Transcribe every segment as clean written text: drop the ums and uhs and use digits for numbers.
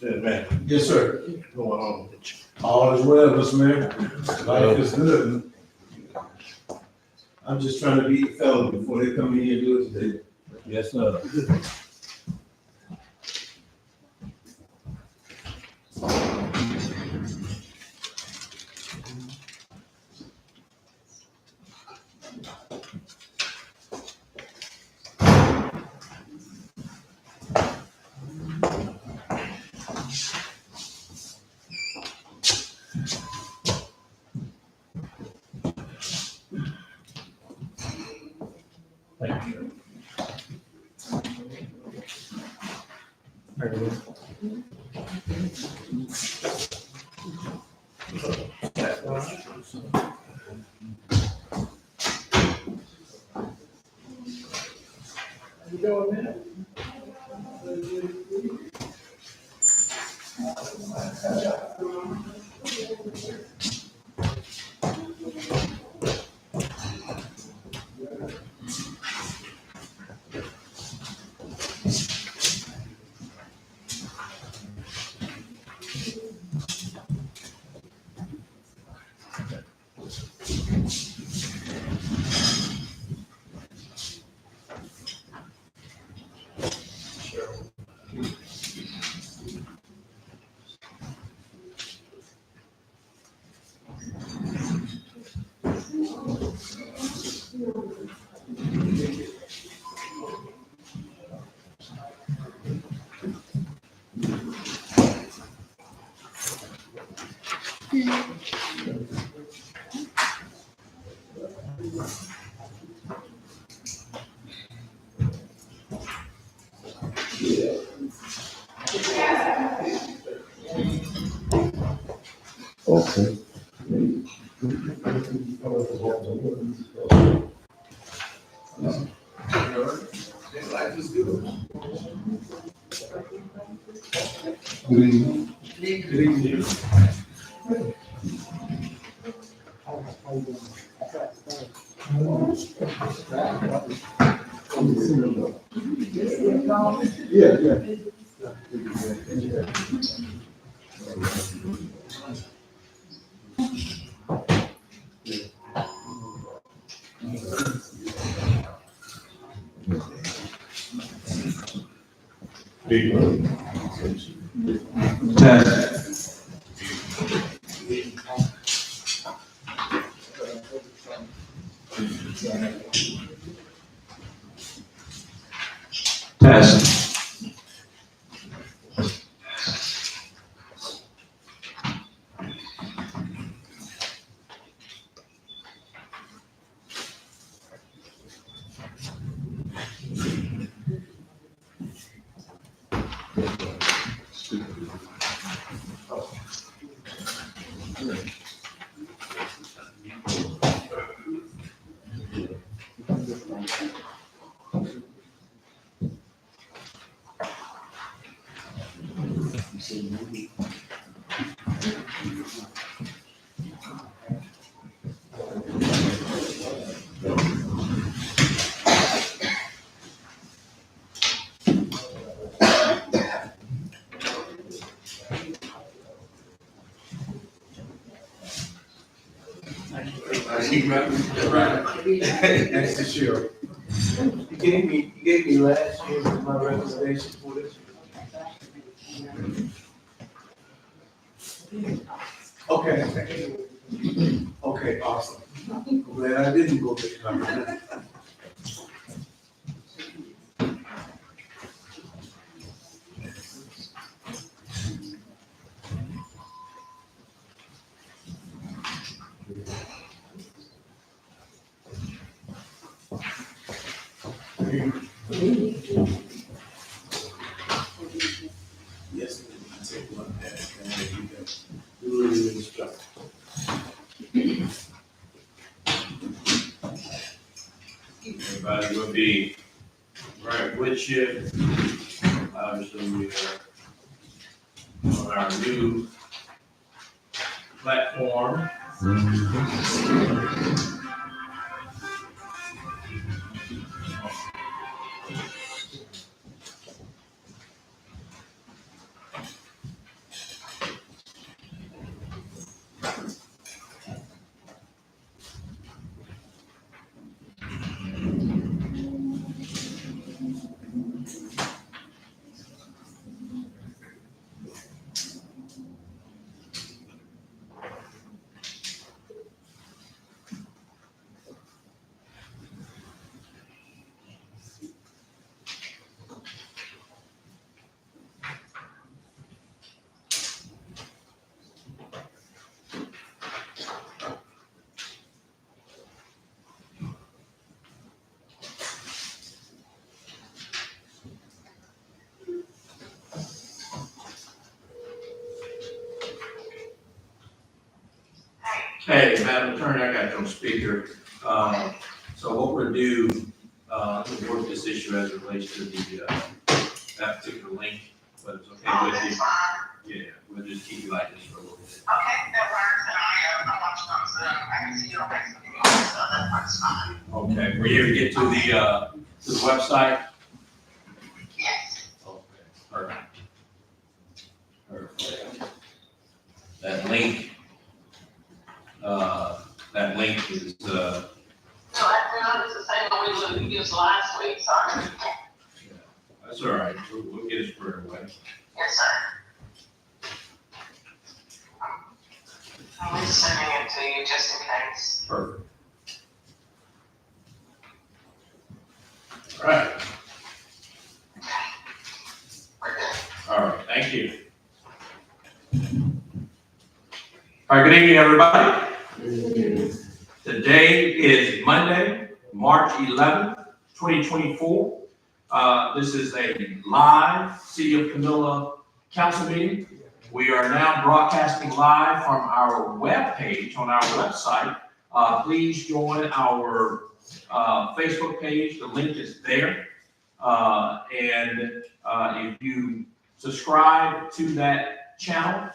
Man, Yes, sir. what's going on? All is well, Mr. Mayor. Life is good. I'm just trying to beat the fellow before they come in here and do it today. Yes, sir. Thank you. Okay. Life is good. Good evening. Good evening. Yeah, yeah. Test. Test. That's the sheriff. You gave me last year with my recommendation for this. Okay. Okay, awesome. I'm glad I didn't go get covered. Yes, I take one pass, and you can do it in instruction. Everybody will be right with you. Obviously, we are on our new platform. Hey, Madam Attorney, I got you on speaker. So what we'll do, we'll work this issue as it relates to that particular link, but it's okay with you. Yeah, we'll just keep you like this for a little bit. Okay, that works, and I watched on Zoom, I can see your face, so that works fine. Okay, were you able to get to the website? Yes. Okay, perfect. Perfect. That link is, So that is the same one we used last week, sorry. that's all right, we'll get it squared away. Yes, sir. I'm just sending it to you just in case. Perfect. All right, We're good. all right, thank you. All right, good evening, everybody. Today is Monday, March 11th, 2024. This is a live City of Camilla council meeting. We are now broadcasting live from our webpage on our website. Please join our Facebook page. The link is there. And if you subscribe to that channel,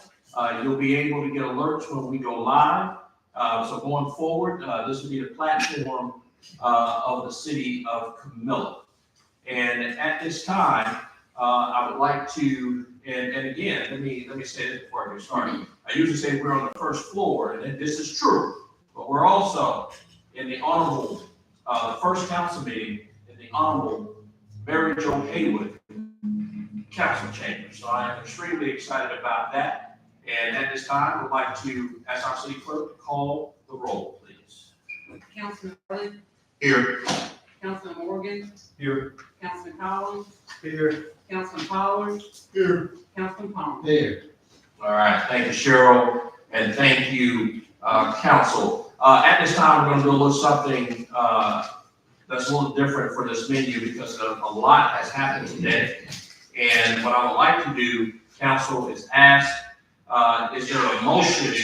you'll be able to get alerts when we go live. So going forward, this will be the platform of the City of Camilla. And at this time, I would like to, and again, let me say this before I get started. I usually say we're on the first floor, and this is true, but we're also in the honorable, the first council meeting in the honorable Mary Jo Haywood council chamber. So I am extremely excited about that. And at this time, I would like to ask our city clerk to call the roll, please. Councilman Burley, Here. Councilman Morgan, Here. Councilman Collins, Here. Councilman Pollard, Here. Councilman Palmer. Here. All right, thank you, Cheryl, and thank you, council. At this time, we're going to do a little something that's a little different for this menu because a lot has happened today. And what I would like to do, council, is ask, is there a motion?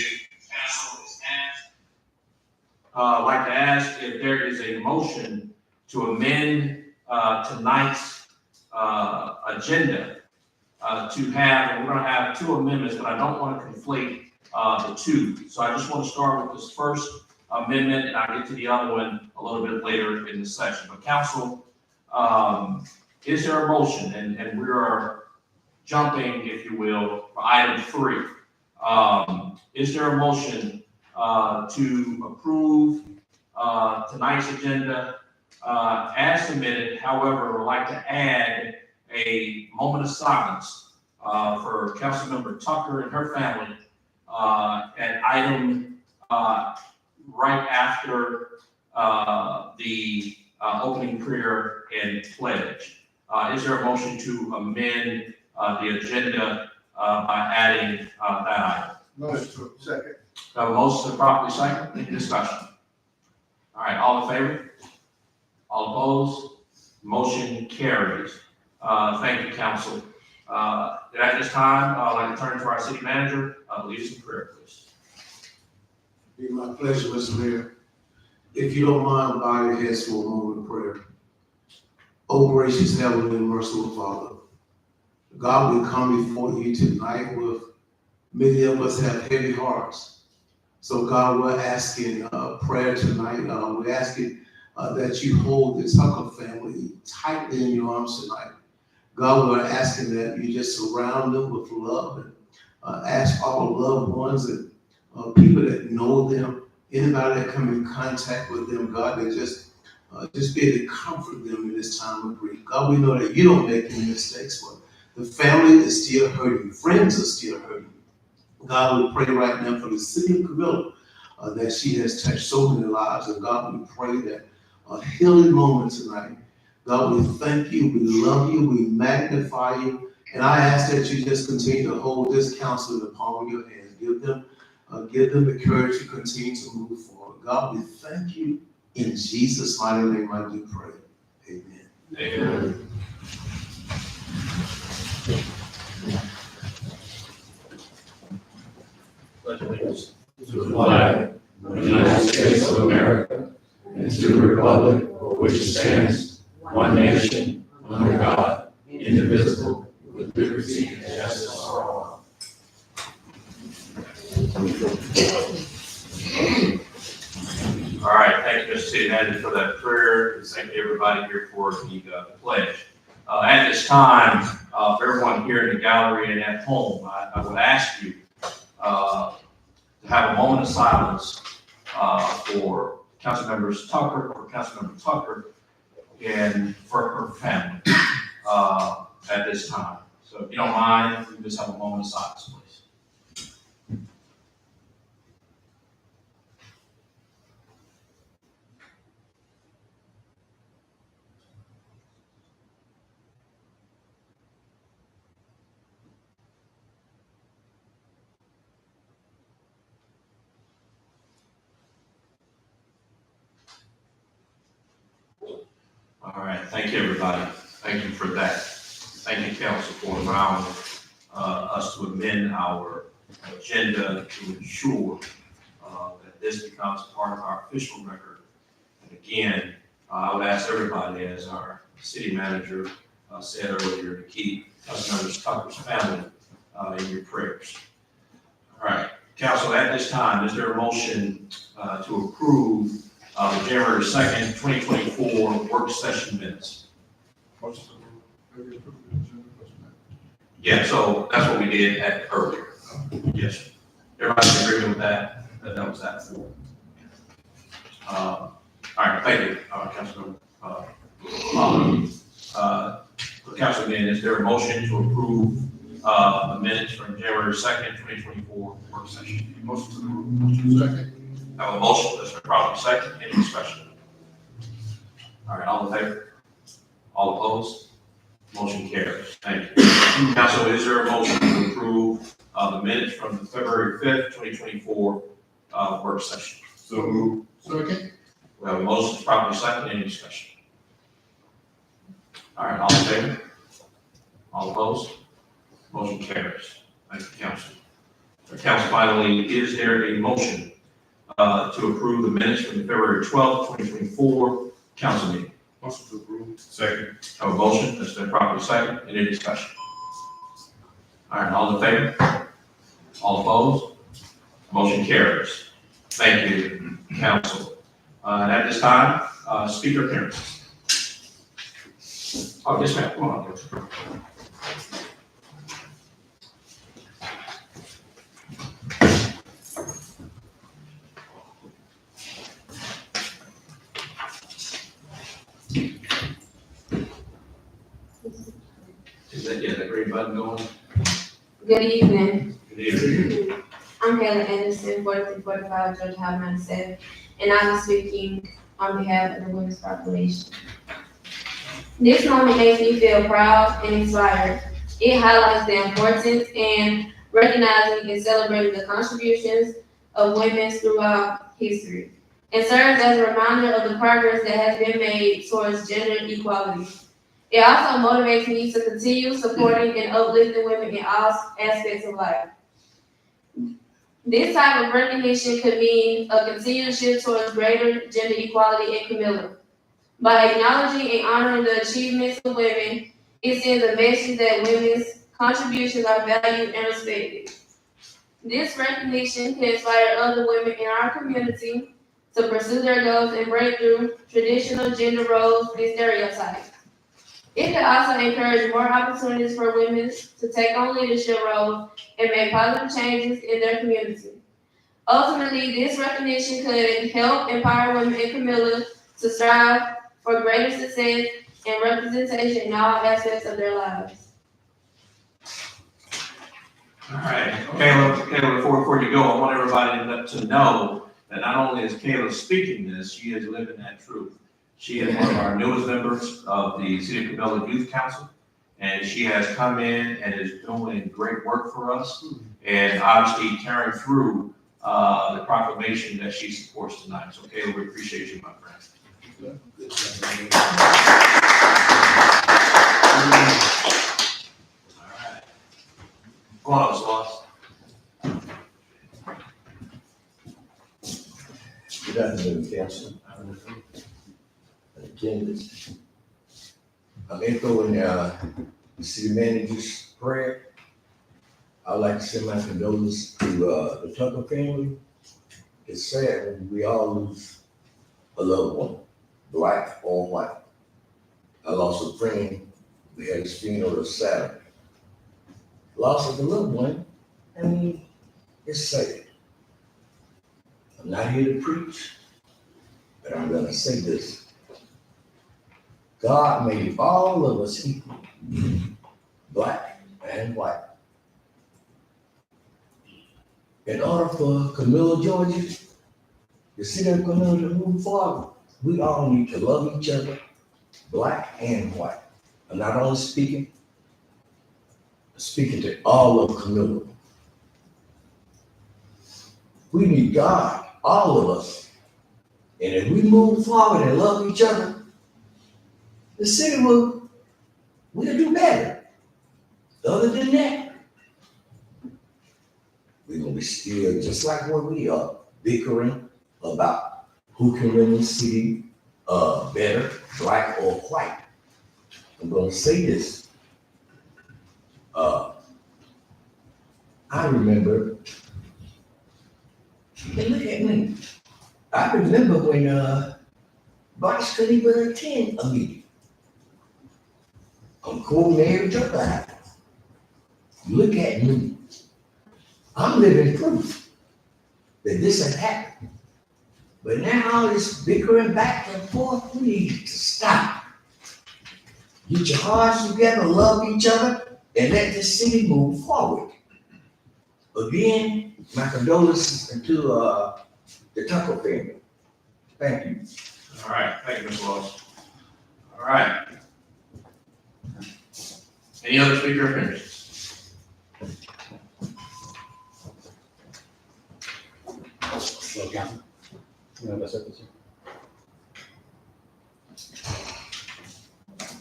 I'd like to ask if there is a motion to amend tonight's agenda to have, and we're going to have two amendments, but I don't want to conflate the two. So I just want to start with this first amendment, and I'll get to the other one a little bit later in the session. But council, is there a motion? And we are jumping, if you will, for item 3. Is there a motion to approve tonight's agenda as submitted? However, I'd like to add a moment of silence for Councilmember Tucker and her family at item right after the opening prayer and pledge. Is there a motion to amend the agenda by adding that item? Motion. Second. Motion is properly second. Any discussion? All right, all in favor? All opposed? Motion carries. Thank you, council. At this time, I'd like to turn to our city manager. Lead us in prayer, please. Be my pleasure, Mr. Mayor. If you don't mind, bow your heads for a moment of prayer. Oh, gracious Heavenly and merciful Father, God, we come before you tonight with many of us have heavy hearts. So God, we're asking prayer tonight. We're asking that you hold the Tucker family tightly in your arms tonight. God, we're asking that you just surround them with love and ask all loved ones and people that know them, anybody that come in contact with them, God, that just be able to comfort them in this time of grief. God, we know that you don't make any mistakes, but the family is still hurting. Friends are still hurting. God, we pray right now for the city of Camilla that she has touched so many lives. And God, we pray that a healing moment tonight. God, we thank you, we love you, we magnify you. And I ask that you just continue to hold this council in the palm of your hands. Give them the courage to continue to move forward. God, we thank you. In Jesus' mighty name, I do pray. Amen. Amen. Pledge allegiance to the flag of the United States of America and to the republic for which it stands, one nation, under God, indivisible, with liberty and justice for all. All right, thank you, Mr. City Manager, for that prayer. Thank you, everybody here for the pledge. At this time, for everyone here in the gallery and at home, I would ask you to have a moment of silence for Councilmember Tucker and for her family at this time. So if you don't mind, you just have a moment of silence, please. All right, thank you, everybody. Thank you for that. Thank you, council, for allowing us to amend our agenda to ensure that this becomes part of our official record. And again, I would ask everybody, as our city manager said earlier, to keep Councilmember Tucker's family in your prayers. All right, council, at this time, is there a motion to approve the January 2nd, 2024 work session minutes? Yeah, so that's what we did at earlier. Yes. Everybody agree with that? That was that. All right, thank you, Councilman. Councilman, is there a motion to approve the minutes from January 2nd, 2024 work session? Motion to approve. Second. I have a motion, that's been properly second. Any discussion? All right, all in favor? All opposed? Motion carries. Thank you. Council, is there a motion to approve the minutes from the February 5th, 2024 work session? So move. Second. We have a motion, that's properly second. Any discussion? All right, all in favor? All opposed? Motion carries. Thank you, council. Council, finally, is there a motion to approve the minutes from the February 12th, 2024 council meeting? Motion to approve. Second. Have a motion, that's been properly second. Any discussion? All right, all in favor? All opposed? Motion carries. Thank you, council. And at this time, speaker appearances. Oh, yes, ma'am, come on. Is that, yeah, that green button going? Good evening. Good evening. I'm Kayla Anderson, 4345 Georgia Highway 97, and I'm speaking on behalf of the Women's Proclamation. This moment makes me feel proud and inspired. It highlights the importance and recognizing and celebrating the contributions of women throughout history, and serves as a reminder of the progress that has been made towards gender equality. It also motivates me to continue supporting and uplifting women in all aspects of life. This type of recognition could mean a continued shift towards greater gender equality in Camilla. By acknowledging and honoring the achievements of women, it sends a message that women's contributions are valued and respected. This recognition can inspire other women in our community to pursue their goals and break through traditional gender roles and stereotypes. It can also encourage more opportunities for women to take on leadership roles and make positive changes in their community. Ultimately, this recognition could help empower women in Camilla to strive for greater success and representation in all aspects of their lives. All right, Kayla, before you go, I want everybody to know that not only is Kayla speaking this, she is living that truth. She is one of our newest members of the City of Camilla Youth Council, and she has come in and is doing great work for us, and obviously carrying through the proclamation that she supports tonight. So Kayla, we appreciate you, my friend. All right. Go on, Sloss. Good afternoon, Council. Agendas. I'm echoing the city manager's prayer. I'd like to send my condolences to the Tucker family. It's sad when we all lose a loved one, black or white. I lost a friend. We had his funeral this Saturday. Loss of a loved one, I mean, it's sad. I'm not here to preach, but I'm gonna say this. God made all of us equal, black and white. In order for Camilla, Georgia, the city of Camilla to move forward, we all need to love each other, black and white. I'm not only speaking to all of Camilla. We need God, all of us. And if we move forward and love each other, the city will do better. Other than that, we're gonna be still just like where we are, bickering about who can run the city better, black or white. I'm gonna say this. I remember, and look at me. I remember when blacks couldn't even attend a meeting. I'm co-married to black. Look at me. I'm living proof that this had happened. But now all this bickering back and forth, we need to stop. Get your hearts together, love each other, and let this city move forward. Again, my condolences to the Tucker family. Thank you. All right, thank you, Mr. Loss. All right. Any other speaker appearances? Slow down. You have a secretary.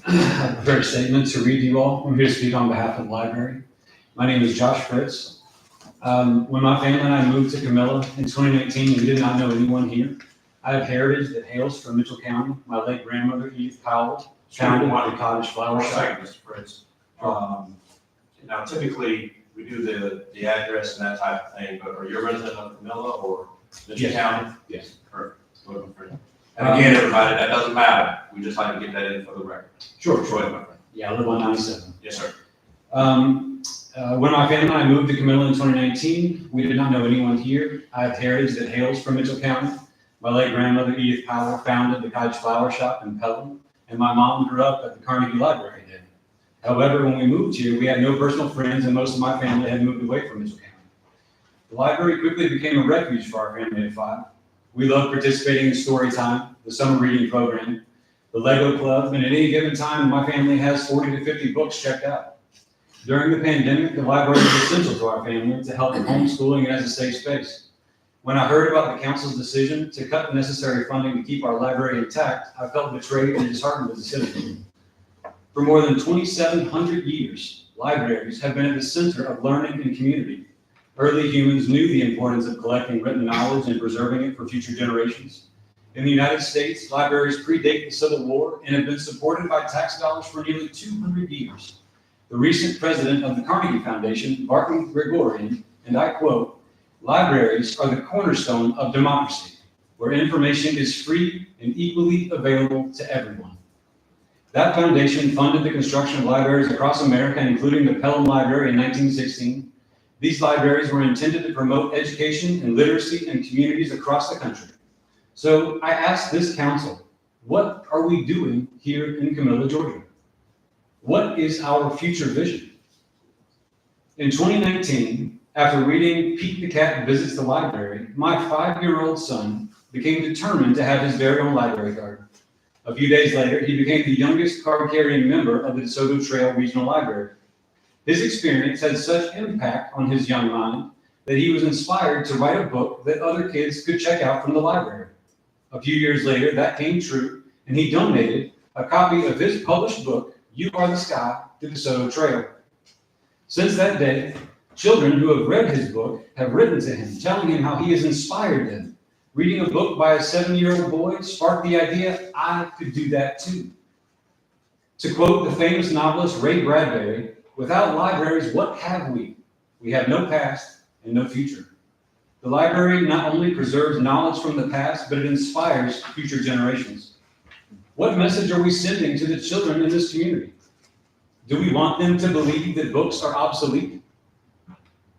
I prepared a statement to read to you all. I'm here to speak on behalf of the library. My name is Josh Fritz. When my family and I moved to Camilla in 2019, we did not know anyone here. I have heritage that hails from Mitchell County. My late grandmother, Edith Powell, founded the Cottage Flower Shop. Second, Mr. Prince. Now typically, we do the address and that type of thing, but are you a resident of Camilla or Mitchell Yes. County? Yes. Perfect. Go ahead, my friend. And again, everybody, that doesn't matter. We just like to get that in for the record. Sure. Go ahead, my friend. Yeah, I live on 97. Yes, sir. When my family and I moved to Camilla in 2019, we did not know anyone here. I have heritage that hails from Mitchell County. My late grandmother, Edith Powell, founded the Cottage Flower Shop in Pelham, and my mom grew up at the Carnegie Library there. However, when we moved here, we had no personal friends, and most of my family had moved away from Mitchell County. the library quickly became a refuge for our family of 5. We loved participating in story time, the summer reading program, the Lego club, and at any given time, my family has 40 to 50 books checked out. During the pandemic, the library was essential to our family to help in homeschooling as a safe space. When I heard about the council's decision to cut the necessary funding to keep our library intact, I felt betrayed and disheartened as a citizen. For more than 2,700 years, libraries have been at the center of learning and community. Early humans knew the importance of collecting written knowledge and preserving it for future generations. In the United States, libraries predate the Civil War and have been supported by tax dollars for nearly 200 years. The recent president of the Carnegie Foundation, Barton Gregorian, and I quote, "Libraries are the cornerstone of democracy, where information is free and equally available to everyone." That foundation funded the construction of libraries across America, including the Pelham Library in 1916. These libraries were intended to promote education and literacy in communities across the country. So I asked this council, what are we doing here in Camilla, Georgia? What is our future vision? In 2019, after reading Pete the Cat Visits the Library, my 5-year-old son became determined to have his very own library card. A few days later, he became the youngest card-carrying member of the DeSoto Trail Regional Library. His experience had such impact on his young mind that he was inspired to write a book that other kids could check out from the library. A few years later, that came true, and he donated a copy of his published book, You Are the Sky, to DeSoto Trail. Since that day, children who have read his book have written to him, telling him how he has inspired them. Reading a book by a 7-year-old boy sparked the idea, I could do that too. To quote the famous novelist Ray Bradbury, "Without libraries, what have we? We have no past and no future." The library not only preserves knowledge from the past, but it inspires future generations. What message are we sending to the children in this community? Do we want them to believe that books are obsolete,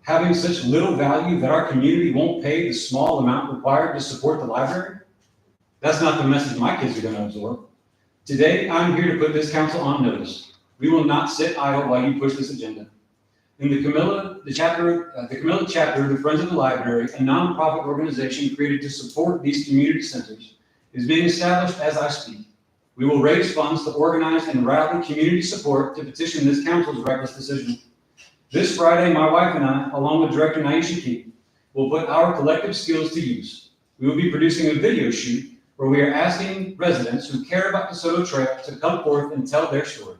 having such little value that our community won't pay the small amount required to support the library? That's not the message my kids are going to absorb. Today, I'm here to put this council on notice. We will not sit idle while you push this agenda. In the Camilla chapter of the Friends of the Library, a nonprofit organization created to support these community centers, is being established as I speak. We will raise funds to organize and rally community support to petition this council's reckless decision. This Friday, my wife and I, along with Director Naisha Key, will put our collective skills to use. We will be producing a video shoot where we are asking residents who care about DeSoto Trail to come forth and tell their story.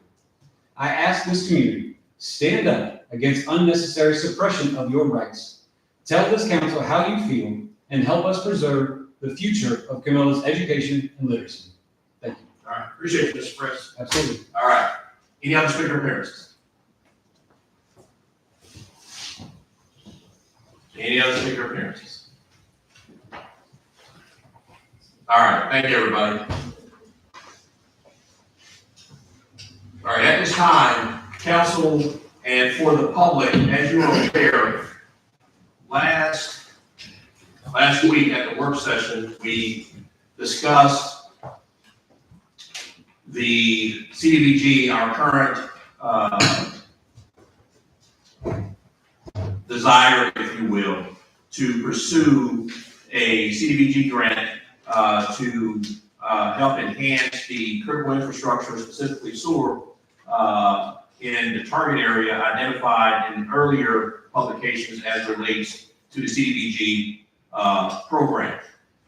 I ask this community, stand up against unnecessary suppression of your rights. Tell this council how you feel and help us preserve the future of Camilla's education and literacy. Thank you. All right, appreciate you, Mr. Press. Absolutely. All right, any other speaker appearances? Any other speaker appearances? All right, thank you, everybody. All right, at this time, council and for the public, as you are aware, last week at the work session, we discussed the CDBG, our current desire, if you will, to pursue a CDBG grant to help enhance the critical infrastructure, specifically sewer, in the target area identified in earlier publications as relates to the CDBG program.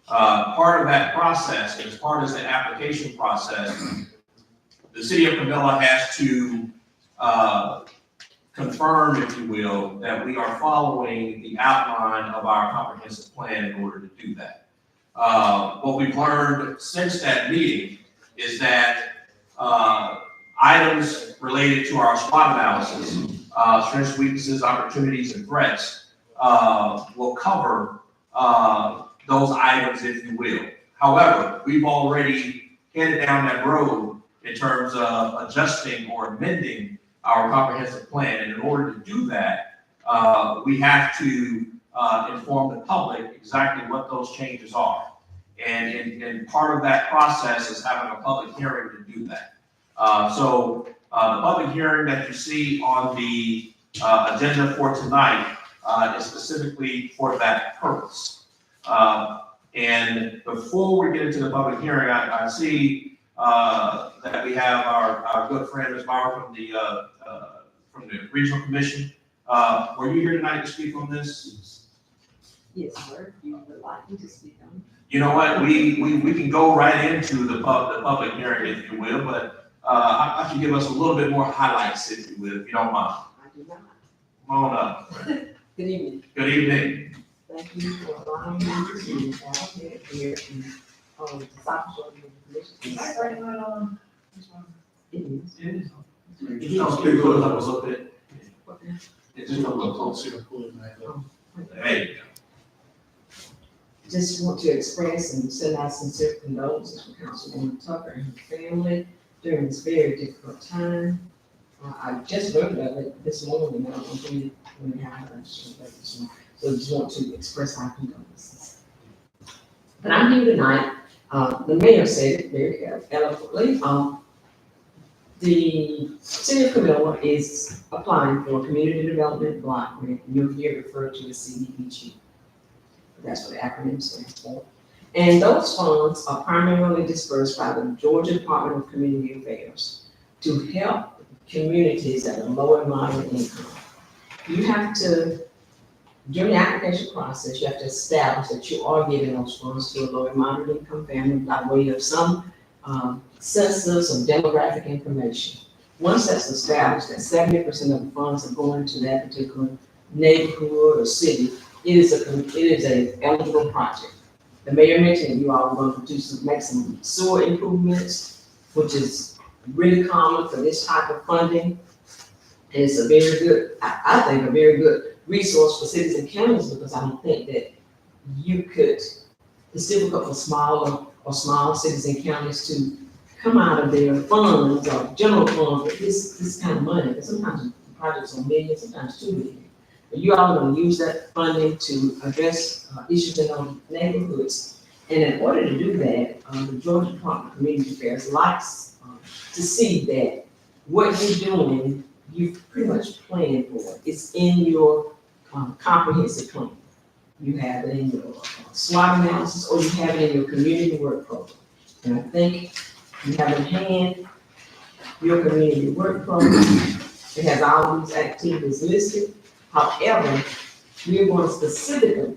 Part of that process, as part of the application process, the city of Camilla has to confirm, if you will, that we are following the outline of our comprehensive plan in order to do that. What we've learned since that meeting is that items related to our SWOT analysis, strengths, weaknesses, opportunities, and threats, will cover those items, if you will. However, we've already headed down that road in terms of adjusting or amending our comprehensive plan. And in order to do that, we have to inform the public exactly what those changes are. And part of that process is having a public hearing to do that. So the public hearing that you see on the agenda for tonight is specifically for that purpose. And before we get into the public hearing, I see that we have our good friend, Ms. Bauer, from the Regional Commission. Were you here tonight to speak on this? Yes, sir. You would like me to speak on? You know what, we can go right into the public hearing, if you will, but I should give us a little bit more highlights, if you will, if you don't mind. I do not. Come on up. Good evening. Good evening. Thank you for allowing me to participate here in, the South Shore Commission. It is. You don't speak to us a little bit. It's just a little closer. There you go. Just want to express and send our sincere condolences to Councilwoman Tucker and her family during this very difficult time. I just learned of it this morning, I don't know when it happened, so just want to express our condolences. But I'm here tonight, the mayor said it very eloquently, the city of Camilla is applying for a community development block grant, and you'll hear referred to as CDBG. That's what the acronym stands for. And those funds are primarily dispersed by the Georgia Department of Community Affairs to help communities that are low and moderate income. You have to, during the application process, you have to establish that you are giving those funds to a low and moderate income family by way of some census or demographic information. Once that's established, that 70% of the funds are going to that particular neighborhood or city, it is a eligible project. The mayor mentioned you all are going to make some sewer improvements, which is really common for this type of funding. And it's a very good, I think, a very good resource for cities and counties, because I don't think that it's difficult for small cities and counties to come out of their funds or general funds with this kind of money, because sometimes the projects are millions, sometimes 2 million. But you all are going to use that funding to address issues in those neighborhoods. And in order to do that, the Georgia Department of Community Affairs likes to see that what you're doing, you've pretty much planned for. It's in your comprehensive plan. You have it in your SWOT analysis, or you have it in your community work program. And I think you have in hand your community work program. It has all these activities listed. However, we're going to specifically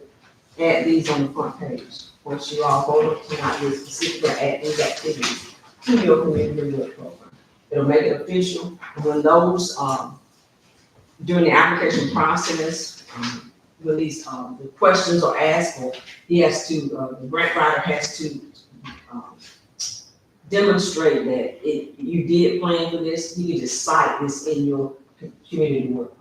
add these on the front page. Once you all vote tonight, we'll specifically add these activities to your community work program. It'll make it official. And when those, during the application process, when these the questions are asked for, the grant writer has to demonstrate that you did plan for this. You can just cite this in your community work program.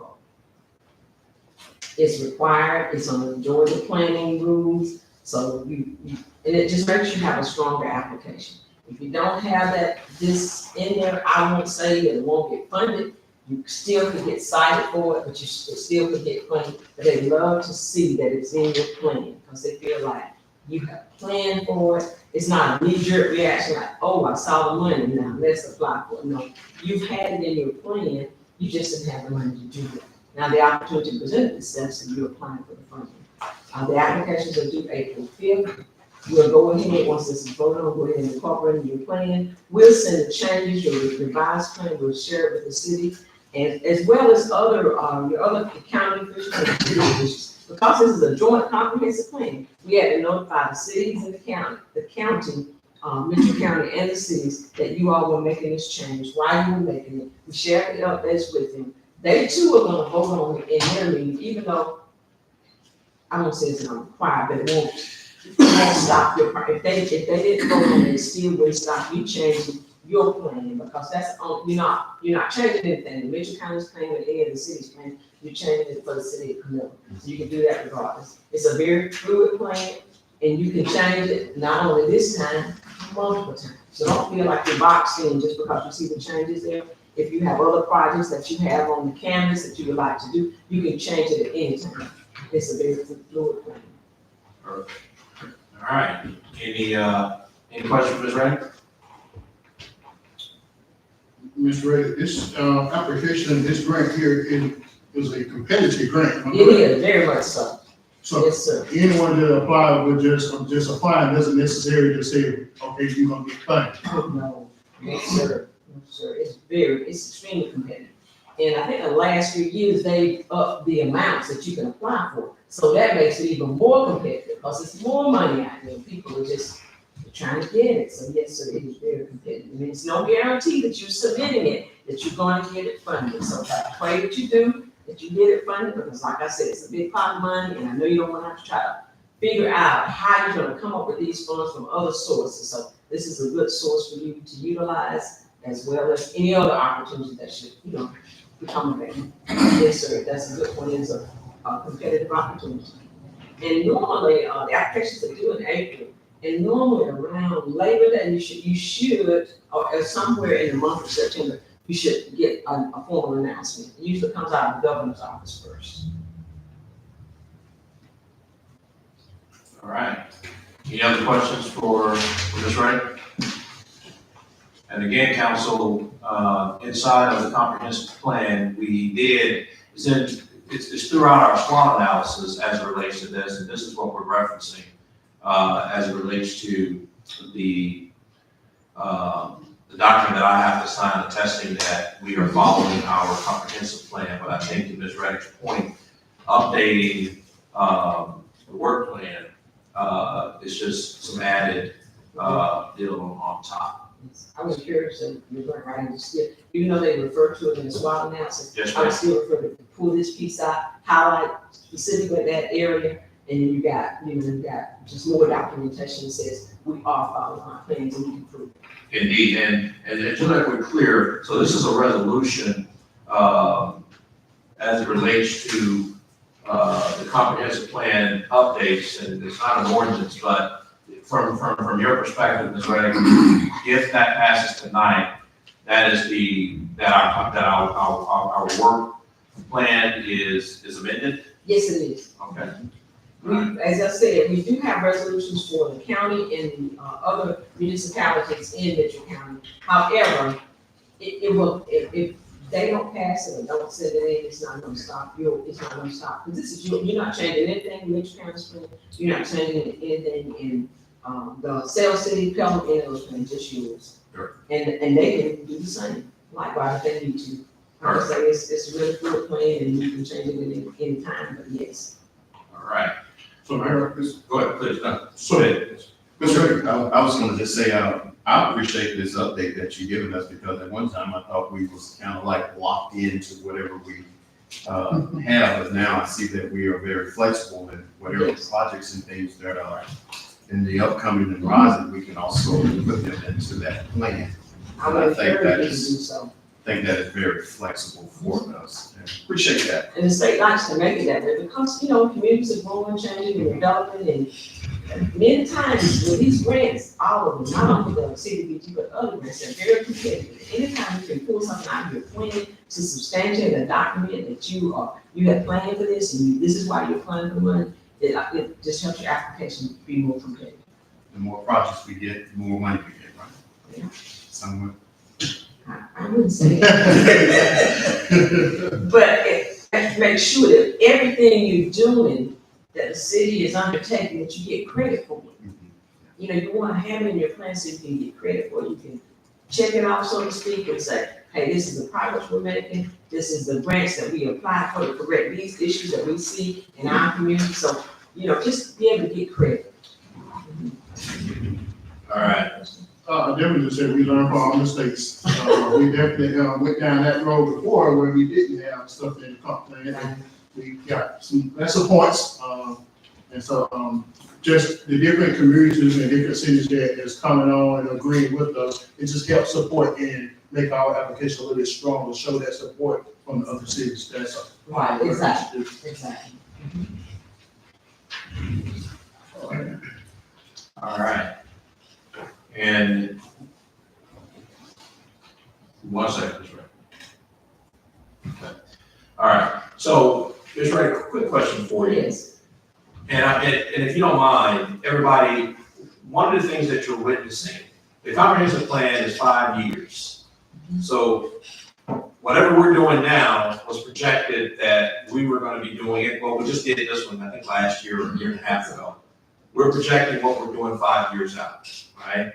It's required, it's on the Georgia planning rules, so and it just makes you have a stronger application. If you don't have this in there, I won't say that it won't get funded. You still could get cited for it, but you still could get funded. But they love to see that it's in your plan, because they feel like you have planned for it. It's not a knee-jerk reaction like, oh, I saw the money, now let's apply for it. No, you've had it in your plan, you just didn't have the money to do it. Now, the opportunity presented itself, so you're applying for the funding. The applications are due April 5th. We'll go ahead, once this is voted on, go ahead and incorporate in your plan. We'll send the changes, your revised plan, we'll share it with the city, and as well as your other county officials and city officials. Because this is a joint comprehensive plan, we had to notify the cities and the county, Mitchell County and the cities, that you all were making this change, why you were making it. We shared the updates with them. They too are gonna vote on it in their meeting, even though, I won't say it's not required, but it won't stop your, if they didn't vote on it, it still will stop you changing your plan, because that's, you're not changing anything. The Mitchell County's plan with Ed and the city's plan, you're changing it for the city of Camilla. So you can do that regardless. It's a very fluid plan, and you can change it not only this time, multiple times. So don't feel like you're boxed in just because you see the changes there. If you have other projects that you have on the canvas that you would like to do, you can change it at any time. It's a very fluid plan. Perfect. All right. Any questions for Ms. Ray? Ms. Ray, this application, this grant here, is a competitive grant. It is, very much so. So Yes, sir. anyone that apply with just applying doesn't necessarily just say, okay, you're gonna get funded. No, no, sir. No, sir. It's extremely competitive. And I think the last few years, they upped the amounts that you can apply for. So that makes it even more competitive, because it's more money out there. People are just trying to get it. So yes, sir, it is very competitive. And it's no guarantee that you're submitting it, that you're going to get it funded. So I pray that you do, that you get it funded, because like I said, it's a big pot of money, and I know you don't want to have to try to figure out how you're gonna come up with these funds from other sources. So this is a good source for you to utilize, as well as any other opportunity that should, become available. Yes, sir, that's a good one, is a competitive opportunity. And normally, the applications are due in April, and normally around Labor Day, you should, or somewhere in the month of September, you should get a formal announcement. It usually comes out of the governor's office first. All right. Any other questions for Ms. Wright? And again, council, inside of the comprehensive plan, it's throughout our SWOT analysis as it relates to this, and this is what we're referencing as it relates to the document that I have to sign attesting that we are following our comprehensive plan. But I think to Ms. Reddick's point, updating the work plan is just some added deal on top. I was curious, and you're going right into still, even though they refer to it in the SWOT analysis, Yes, I would ma'am. still refer to pull this piece out, highlight specifically that area, and then you got just more documentation that says we are following our plans and we can prove it. Indeed, and just like we're clear, so this is a resolution as it relates to the comprehensive plan updates, and it's not an ordinance, but from your perspective, Ms. Reddick, if that passes tonight, that is our work plan is amended? Yes, it is. Okay. As I said, we do have resolutions for the county and the other municipalities in Mitchell County. However, if they don't pass it or don't send it in, it's not gonna stop it's not gonna stop. Because this is, you're not changing anything in Mitchell County Spring, you're not changing anything in the Cell City, Pelham, and those things, just yours. Sure. And they can do the same, likewise, if they need to. I would say it's a really good plan, and you can change it at any time, but yes. All right. So Mayor, Go ahead, please. No. So- Go ahead. Mr. Rick, I was gonna just say, I appreciate this update that you've given us, because at one time I thought we was kind of like locked into whatever we have, but now I see that we are very flexible in whatever Yes. projects and things that are in the upcoming and rising, we can also put them into that plan. I would I think encourage that you to do is- so. I think that is very flexible for us, and appreciate that. And the state likes to make it that way because, communities are growing, changing, and developing, and many times with these grants, all of them, not only the CDBG, but other grants, they're very competitive. Anytime you can pull something out of your plan to substantiate a document that you have planned for this, and this is why you're applying for money, it just helps your application be more competitive. The more projects we get, the more money we get, right? Yeah. Somewhere. I wouldn't say that. But make sure that everything you're doing, that the city is undertaking, that you get credit for it. You want to have it in your plan so you can get credit for it. You can check it off, so to speak, and say, hey, this is the progress we're making. This is the grants that we apply for to correct these issues that we see in our community. So, just be able to get credit. All right. Definitely just said we learned from our mistakes. We definitely went down that road before where we didn't have stuff in the comp plan, and we got some lesser points. And so, just the different communities and different cities that is coming on and agreeing with us, it just helps support and make our application a little bit stronger, show that support from the other cities. That's Right, exactly. Exactly. All right. And one second, Ms. Wright. Okay. All right. So, Ms. Wright, quick question for you. Yes. And if you don't mind, everybody, one of the things that you're witnessing, the comprehensive plan is 5 years. So whatever we're doing now was projected that we were gonna be doing it, well, we just did this one, I think last year or a year and a half ago. We're projecting what we're doing 5 years out, right?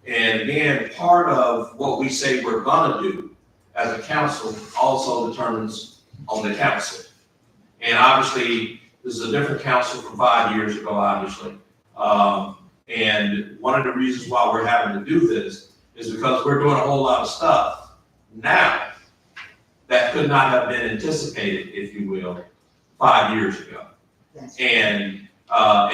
And again, part of what we say we're gonna do as a council also determines on the council. And obviously, this is a different council from 5 years ago, obviously. And one of the reasons why we're having to do this is because we're doing a whole lot of stuff now that could not have been anticipated, if you will, 5 years ago. And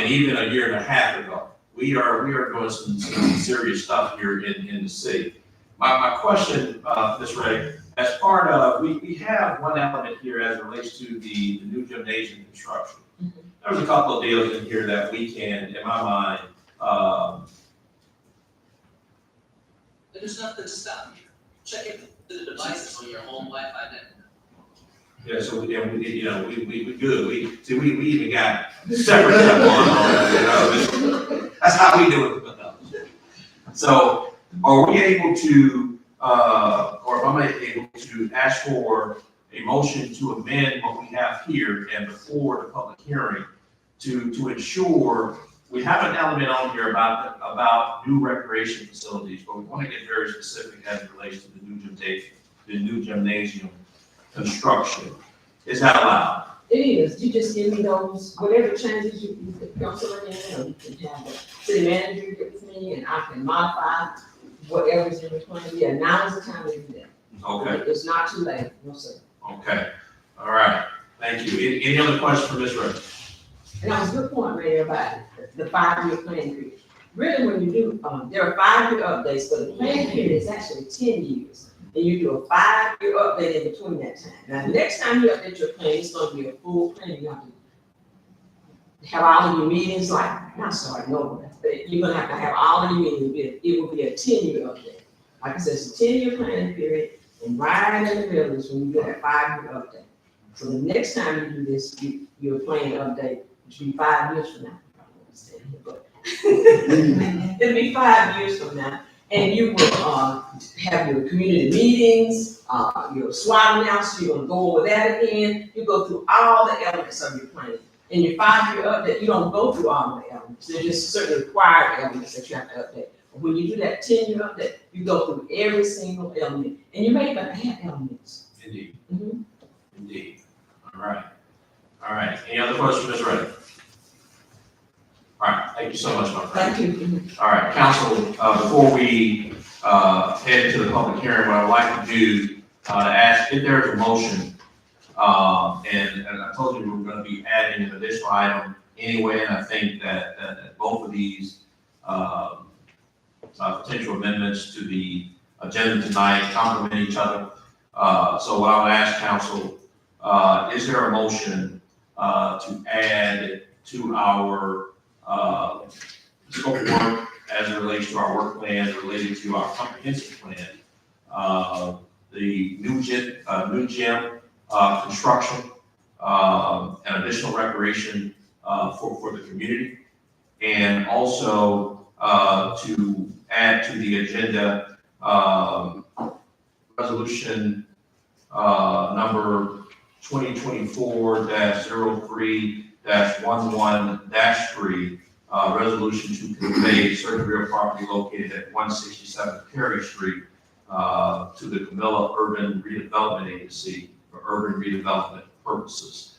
even a year and a half ago. We are doing some serious stuff here in the city. My question, Ms. Ray, as part of, we have one element here as it relates to the new gymnasium construction. There's a couple of deals in here that we can, in my mind, There's nothing to stop you. Check the devices on your home Wi-Fi network. yeah, so we good. We even got separate stuff going on, you know. That's how we do it. So are we able to, or am I able to ask for a motion to amend what we have here and before the public hearing to ensure we have an element on here about new recreation facilities, but we want to get very specific as it relates to the new gymnasium construction. Is that allowed? It is, you just give me those, whatever changes you council in, or you can have the city manager get with me, and I can modify whatever's in between. Yeah, now is the time to do that. Okay, It's not too late, no sir. okay, all right, thank you. Any other questions for Ms. Ray? And that was a good point, Mayor, about the 5-year plan period. Really, when you do, there are 5-year updates, but the plan period is actually 10 years. And you do a 5-year update in between that time. Now, the next time you update your plan, it's gonna be a full plan. You have to have all of your meetings, like, not starting over, but you're gonna have to have all of your meetings. It will be a 10-year update. Like I said, it's a 10-year plan period, and right in the middle is when you get that 5-year update. So the next time you do this, your plan update, which will be 5 years from now. I don't understand it, but it'll be 5 years from now. And you will have your community meetings, your SWOT analysis, you're gonna go over that again. You go through all the elements of your plan. In your 5-year update, you don't go through all the elements. There's just certain required elements that you have to update. But when you do that 10-year update, you go through every single element, and you may even add elements. Indeed, Mhm. indeed. All right. Any other questions, Ms. Ray? All right, thank you so much, my friend. Thank you. All right, council, before we head to the public hearing, what I would like to do, to ask if there's a motion, and I told you we were gonna be adding an additional item anyway, and I think that both of these potential amendments to the agenda tonight complement each other. So what I would ask council, is there a motion to add to our scope of work as it relates to our work plan related to our comprehensive plan, the new gym construction, and additional recreation for the community, and also to add to the agenda resolution number 2024-03-11-3, resolution to convey certain real property located at 167 Perry Street to the Camilla Urban Redevelopment Agency for urban redevelopment purposes.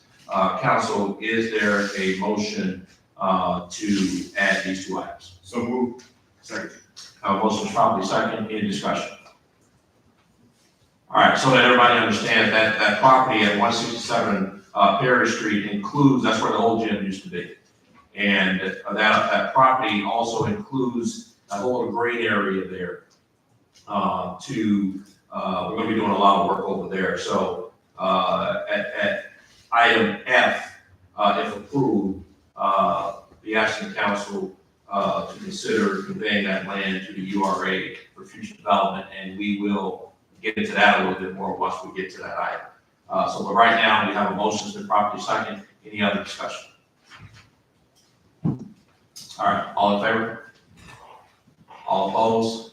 Council, is there a motion to add these two items? So move. Second. Motion is probably second, any discussion? All right, so that everybody understands that that property at 167 Perry Street includes, that's where the old gym used to be. And that property also includes a whole green area there. We're gonna be doing a lot of work over there. So at item F, if approved, be asking the council to consider conveying that land to the URA for future development, and we will get into that a little bit more once we get to that item. But right now, we have a motion to properly second. Any other discussion? All right, all in favor? All opposed?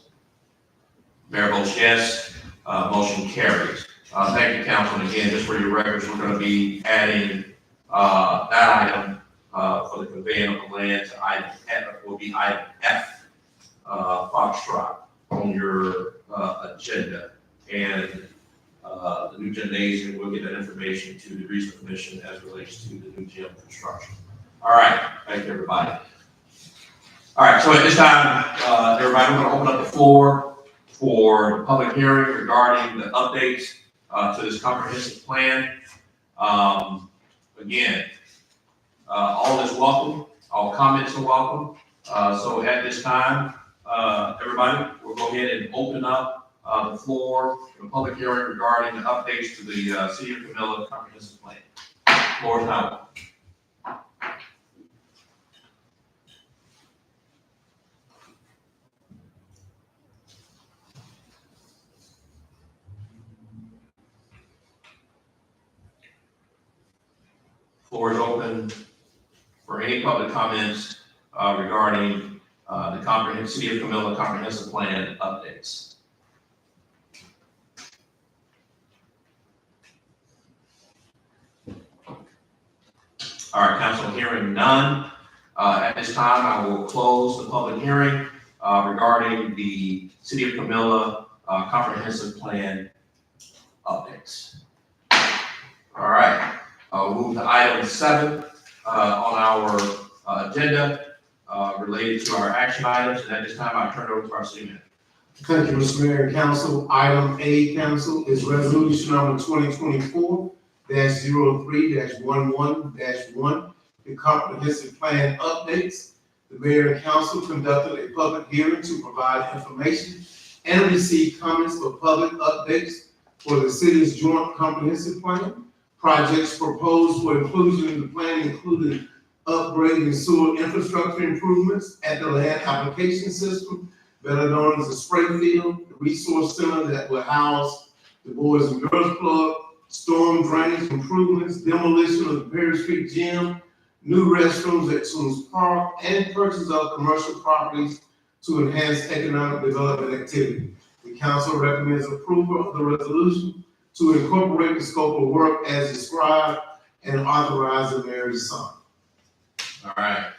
Mayor votes yes. Motion carries. Thank you, council. And again, just for your records, we're going to be adding that item for the conveyance of the land to item F, will be item F, Foxtrot, on your agenda. And the new gymnasium, we'll get that information to the Regional Commission as it relates to the new gym construction. All right, thank you, everybody. All right, so at this time, everybody, we're going to open up the floor for the public hearing regarding the updates to this comprehensive plan. Again, all is welcome, all comments are welcome. So at this time, everybody, we'll go ahead and open up the floor for the public hearing regarding the updates to the City of Camilla comprehensive plan. Floor is now open. Floor is open for any public comments regarding the comprehensive City of Camilla comprehensive plan updates. All right, council, hearing none. At this time, I will close the public hearing regarding the City of Camilla comprehensive plan updates. All right. We'll move to item 7 on our agenda related to our action items. And at this time, I turn it over to our city manager. Thank you, Mr. Mayor and Council. Item A, Council, is resolution number 2024-03-11-1, the comprehensive plan updates. The Mayor and Council conducted a public hearing to provide information and receive comments for public updates for the city's joint comprehensive plan. Projects proposed for inclusion in the plan included upgrading sewer infrastructure improvements at the land application system, better known as the spray field, the resource center that will house the Boys and Girls Club, storm drainage improvements, demolition of the Perry Street Gym, new restrooms at Toombs Park, and purchase of commercial properties to enhance economic development activity. The council recommends approval of the resolution to incorporate the scope of work as described and authorize the mayor to sign. All right.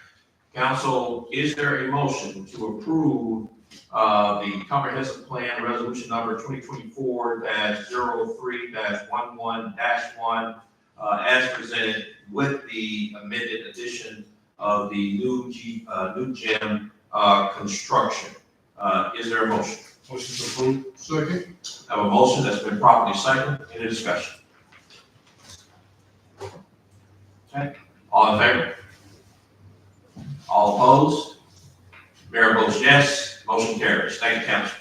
Council, is there a motion to approve the comprehensive plan resolution number 2024-03-11-1 as presented with the amended addition of the new gym construction? Is there a motion? Motion to approve. Second. I have a motion that's been properly seconded. Any discussion? Okay. All in favor? All opposed? Mayor votes yes. Motion carries. Thank you, council.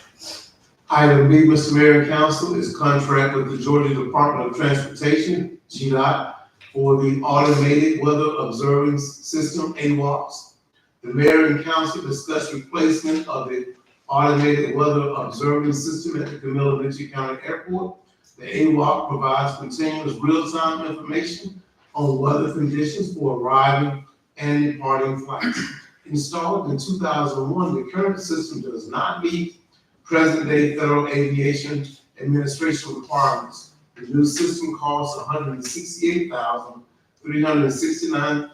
Item B, Mr. Mayor and Council, is contract with the Georgia Department of Transportation, GDOT, for the automated weather observance system, AWOPS. The mayor and council discussed replacement of the automated weather observing system at the Camilla Mitchell County Airport. The AWOP provides continuous real-time information on weather conditions for arriving and departing flights. Installed in 2001, the current system does not meet present-day Federal Aviation Administration requirements. The new system costs $168,369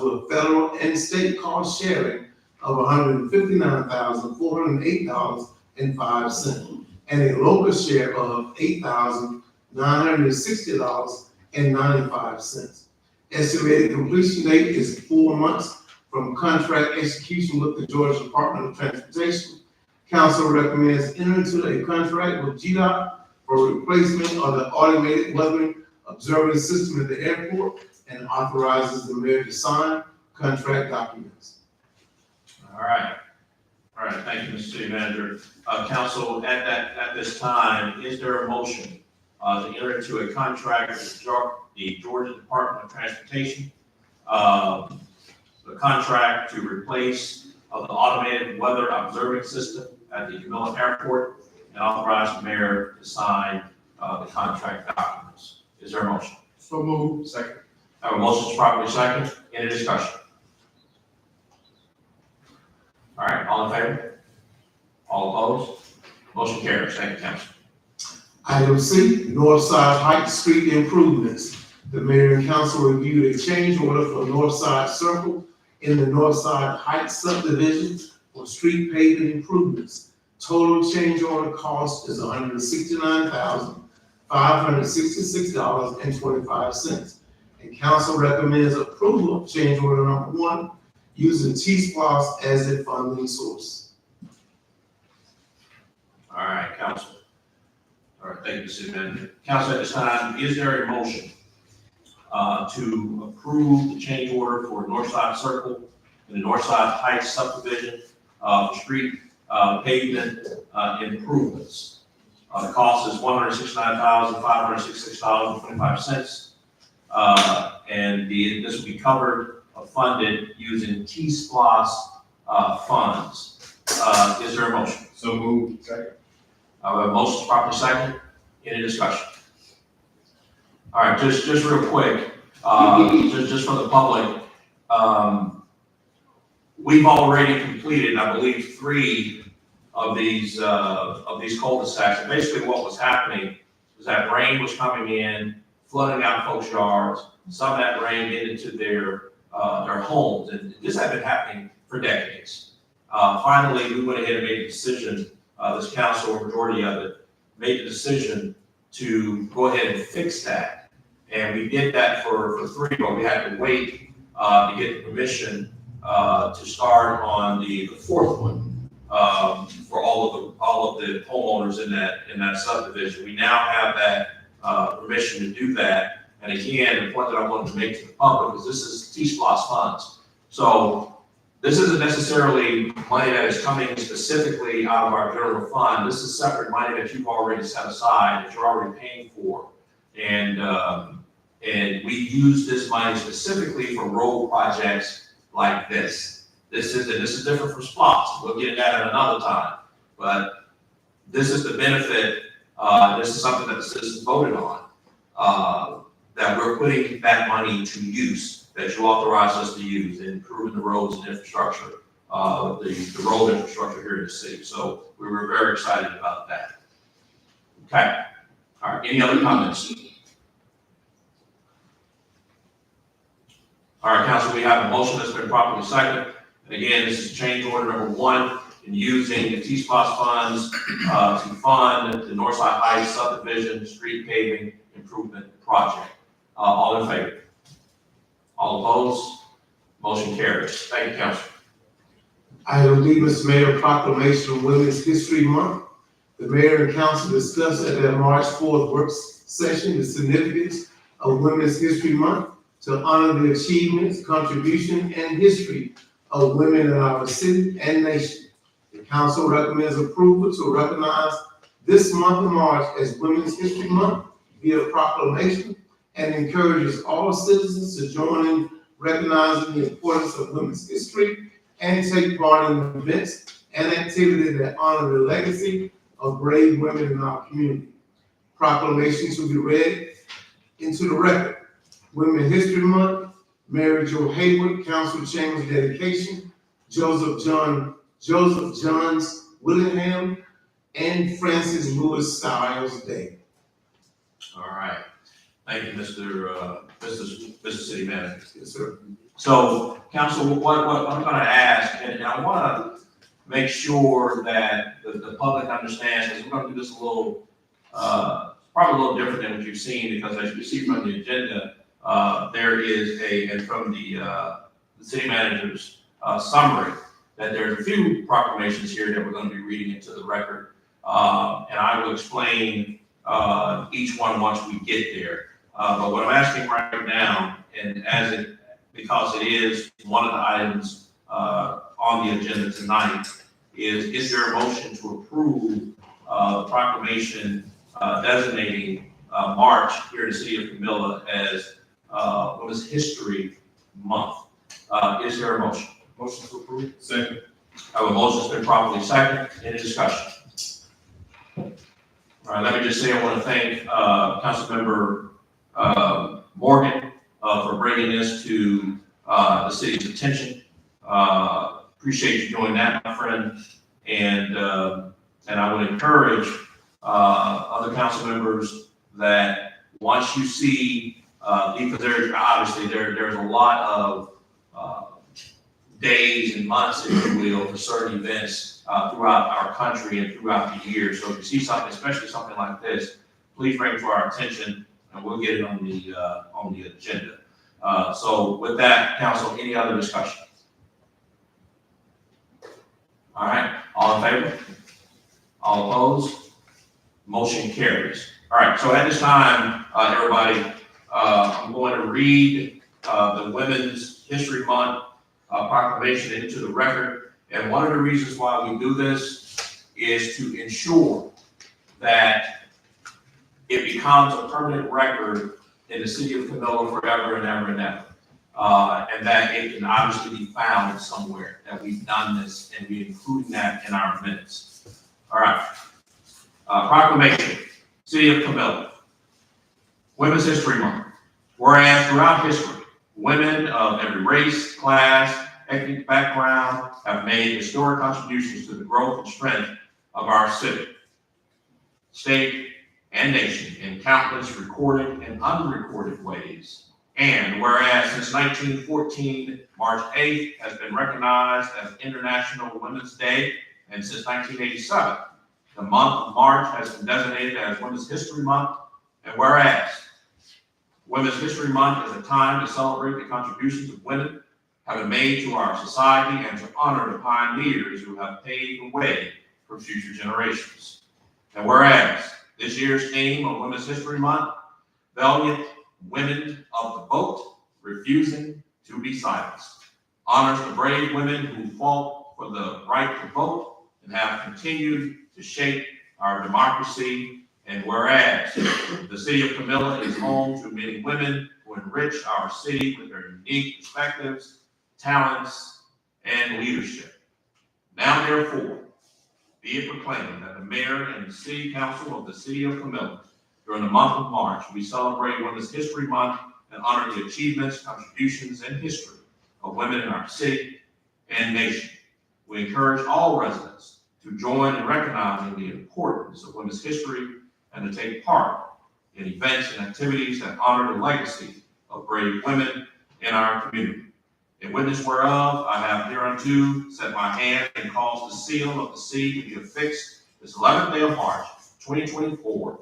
with federal and state cost sharing of $159,408.05 and a local share of $8,960.95. Estimated completion date is 4 months from contract execution with the Georgia Department of Transportation. Council recommends entering into a contract with GDOT for replacement of the automated weather observing system at the airport and authorizes the mayor to sign contract documents. All right. All right. Thank you, Mr. City Manager. Council, at this time, is there a motion to enter into a contract with the Georgia Department of Transportation? The contract to replace the automated weather observing system at the Camilla Airport and authorize the mayor to sign the contract documents. Is there a motion? So moved. Second. I have a motion properly second. Any discussion? All right, all in favor? All opposed? Motion carries. Thank you, Council. Item C, Northside Heights Street improvements. The mayor and council reviewed a change order for Northside Circle in the Northside Heights subdivision for street paving improvements. Total change order cost is $169,566.25. And council recommends approval of change order number 1 using T-Splosh as a funding source. All right, Council. All right, thank you, City Manager. Council, at this time, is there a motion to approve the change order for Northside Circle and the Northside Heights subdivision for street pavement improvements? The cost is $169,566.25. And this will be covered or funded using T-Splosh funds. Is there a motion? So moved. Second. A motion properly second. Any discussion? All right, just real quick, just for the public, we've already completed, I believe, 3 of these cul-de-sacs. And basically what was happening was that rain was coming in, flooding out folks' yards. Some of that rain get into their homes, and this had been happening for decades. Finally, we went ahead and made a decision, this council, or majority of it, made the decision to go ahead and fix that. And we did that for 3, but we had to wait to get the permission to start on the 4th one for all of the homeowners in that subdivision. We now have that permission to do that. And again, the point that I wanted to make to the public is this is T-Splosh funds. So this isn't necessarily money that is coming specifically out of our general fund. This is separate money that you've already set aside, that you're already paying for. And we use this money specifically for road projects like this. This is different from SPLOST. We'll get into that at another time. But this is the benefit. This is something that the citizens voted on. That we're putting that money to use, that you authorize us to use in improving the roads and infrastructure, the road infrastructure here in the city. So we were very excited about that. Okay. All right. Any other comments? All right, Council, we have a motion that's been properly seconded. And again, this is change order number 1 in using the T-Splosh funds to fund the Northside Heights subdivision street paving improvement project. All in favor? All opposed? Motion carries. Thank you, Council. Item D, Mr. Mayor, proclamation of Women's History Month. The mayor and council discussed at their March 4th work session the significance of Women's History Month to honor the achievements, contribution, and history of women in our city and nation. The council recommends approval to recognize this month of March as Women's History Month via proclamation and encourages all citizens to join in recognizing the importance of women's history and take part in events and activities that honor the legacy of brave women in our community. Proclamation to be read into the record. Women's History Month, Mary Jo Hayward, Council Chambers dedication, Joseph Johns Willingham, and Francis Lewis Stiles Day. All right. Thank you, Mr. City Manager. Yes, sir. So, Council, what I'm going to ask, and I want to make sure that the public understands, because we're going to do this a little, probably a little different than what you've seen, because as you see from the agenda, there is and from the city manager's summary, that there's a few proclamations here that we're going to be reading into the record. And I will explain each one once we get there. But what I'm asking right now, and because it is one of the items on the agenda tonight, is there a motion to approve the proclamation designating March here in the city of Camilla as Women's History Month? Is there a motion? Motion to approve. Second. I have a motion that's been properly seconded. Any discussion? All right, let me just say I want to thank Councilmember Morgan for bringing this to the city's attention. Appreciate you doing that, my friend. And And I would encourage other council members that once you see, because there's a lot of days and months, if you will, for certain events throughout our country and throughout the year. So if you see something, especially something like this, please bring it to our attention, and we'll get it on the agenda. So with that, council, any other discussion? All right, all in favor? All opposed? Motion carries. All right, so at this time, everybody, I'm going to read the Women's History Month proclamation into the record. And one of the reasons why we do this is to ensure that it becomes a permanent record in the city of Camilla forever and ever and ever. And that it can obviously be found somewhere that we've done this, and we're including that in our minutes. All right. Proclamation, City of Camilla. Women's History Month. Whereas throughout history, women of every race, class, ethnic background have made historic contributions to the growth and strength of our city, state, and nation in countless recorded and unrecorded ways. And whereas since 1914, March 8th has been recognized as International Women's Day, and since 1987, the month of March has been designated as Women's History Month. And whereas Women's History Month is a time to celebrate the contributions of women have made to our society and to honor the pioneers who have paved the way for future generations. And whereas this year's theme of Women's History Month, Valiant Women of the Vote, Refusing to be Silenced, honors the brave women who fought for the right to vote and have continued to shape our democracy. And whereas the city of Camilla is home to many women who enrich our city with their unique perspectives, talents, and leadership. Now, therefore, be it proclaimed that the mayor and the city council of the city of Camilla, during the month of March, we celebrate Women's History Month and honor the achievements, contributions, and history of women in our city and nation. We encourage all residents to join in recognizing the importance of women's history and to take part in events and activities that honor the legacy of brave women in our community. In witness whereof, I have hereunto set my hand and caused the seal of the city to be affixed this 11th day of March, 2024.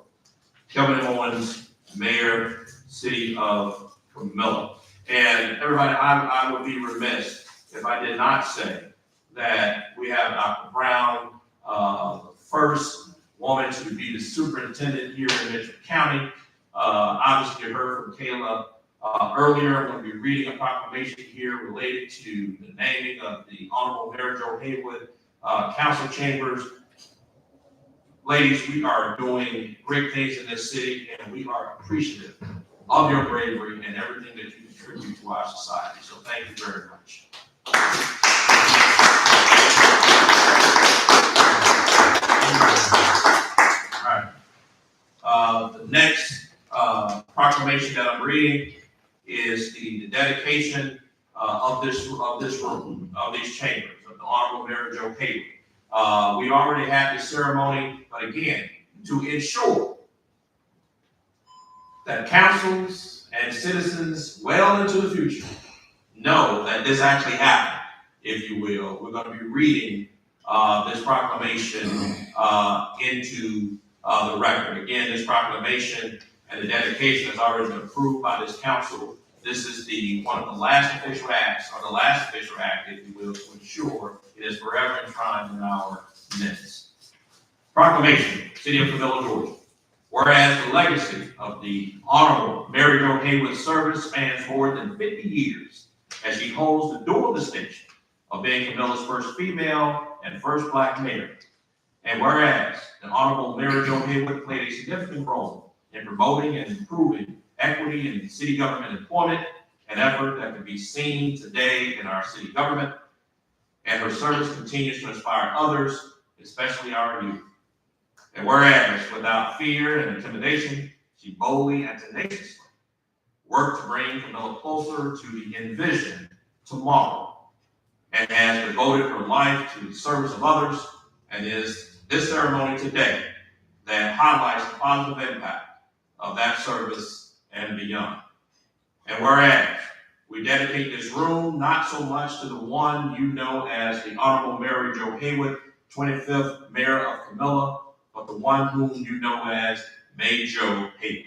Kelvin Owens, Mayor, City of Camilla. And everybody, I would be remiss if I did not say that we have Dr. Brown, the first woman to be the superintendent here in Mitchell County. Obviously, you heard from Kayla earlier. I'm going to be reading a proclamation here related to the naming of the Honorable Mayor Joe Haywood council chambers. Ladies, we are doing great things in this city, and we are appreciative of your bravery and everything that you contribute to our society. So thank you very much. All right. The next proclamation that I'm reading is the dedication of this room, of these chambers, of the Honorable Mayor Joe Haywood. We already had this ceremony, but again, to ensure that councils and citizens well into the future know that this actually happened, if you will, we're going to be reading this proclamation into the record. Again, this proclamation and the dedication has already been approved by this council. This is one of the last official acts, or the last official act, if you will, to ensure it is forever enshrined in our minutes. Proclamation, City of Camilla, Georgia. Whereas the legacy of the Honorable Mary Jo Haywood's service spans more than 50 years, as she holds the dual distinction of being Camilla's first female and first Black mayor. And whereas the Honorable Mary Jo Haywood played a significant role in promoting and improving equity in city government employment, an effort that can be seen today in our city government, and her service continues to inspire others, especially our youth. And whereas, without fear and intimidation, she boldly and tenaciously worked to bring Camilla closer to the envisioned tomorrow, and has devoted her life to the service of others, and is this ceremony today that highlights the positive impact of that service and beyond. And whereas we dedicate this room not so much to the one you know as the Honorable Mary Jo Haywood, 25th Mayor of Camilla, but the one whom you know as May Jo Haywood.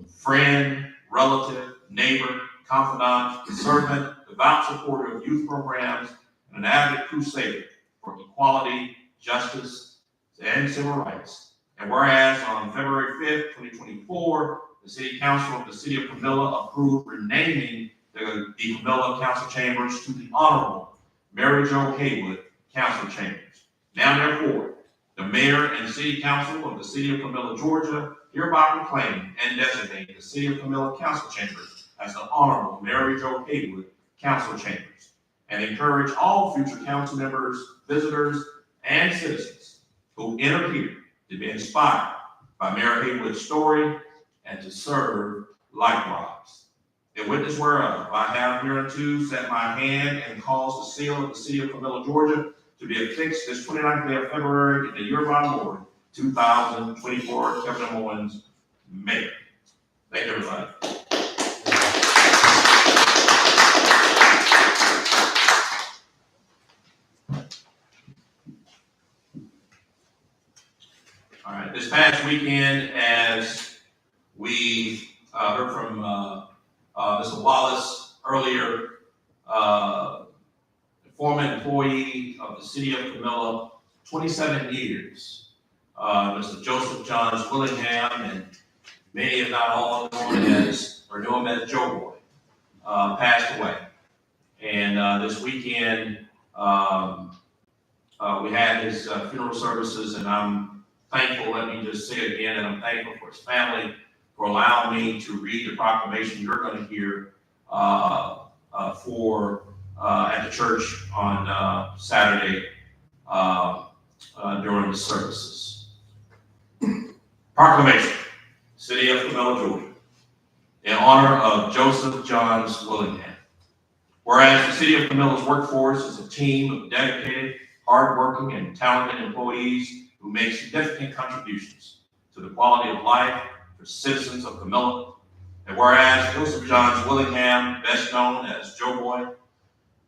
Friend, relative, neighbor, confidant, servant, devout supporter of youth programs, and an avid crusader for equality, justice, and civil rights. And whereas on February 5th, 2024, the City Council of the City of Camilla approved renaming the Camilla Council Chambers to the Honorable Mary Jo Haywood Council Chambers. Now therefore, the Mayor and City Council of the City of Camilla, Georgia, hereby proclaim and designate the City of Camilla Council Chambers as the Honorable Mary Jo Haywood Council Chambers, and encourage all future council members, visitors, and citizens who enter here to be inspired by Mayor Haywood's story and to serve likewise. In witness whereof, I have hereunto set my hand and caused the seal of the City of Camilla, Georgia, to be affixed this 29th day of February in the year of our Lord, 2024, Kevin M. Owens, Mayor. Thank you, everybody. All right, this past weekend, as we heard from Mr. Wallace earlier, former employee of the City of Camilla, 27 years, Mr. Joseph Johns Willingham, and many if not all knew him as Joe Boy, passed away. And this weekend, we had his funeral services, and I'm thankful, let me just say it again, and I'm thankful for his family for allowing me to read the proclamation you're going to hear at the church on Saturday during the services. Proclamation, City of Camilla, Georgia, in honor of Joseph Johns Willingham. Whereas the City of Camilla's workforce is a team of dedicated, hardworking, and talented employees who make significant contributions to the quality of life for citizens of Camilla. And whereas Joseph Johns Willingham, best known as Joe Boy,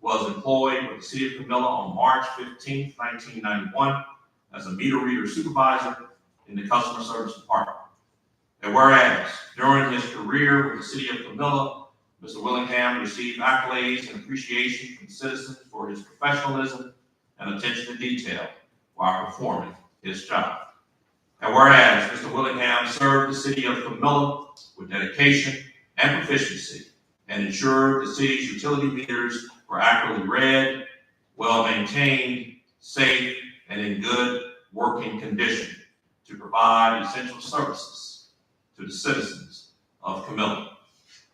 was employed with the City of Camilla on March 15, 1991 as a meter reader supervisor in the customer service department. And whereas during his career with the City of Camilla, Mr. Willingham received accolades and appreciation from citizens for his professionalism and attention to detail while performing his job. And whereas Mr. Willingham served the City of Camilla with dedication and proficiency and ensured the city's utility meters were accurately read, well-maintained, safe, and in good working condition to provide essential services to the citizens of Camilla.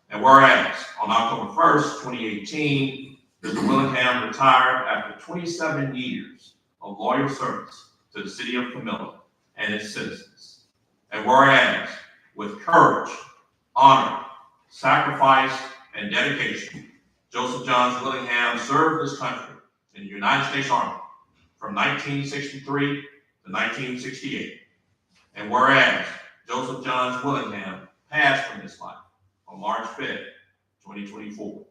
And whereas on October 1st, 2018, Mr. Willingham retired after 27 years of loyal service to the City of Camilla and its citizens. And whereas with courage, honor, sacrifice, and dedication, Joseph Johns Willingham served this country in the United States Army from 1963 to 1968. And whereas Joseph Johns Willingham passed from this life on March 5th, 2024.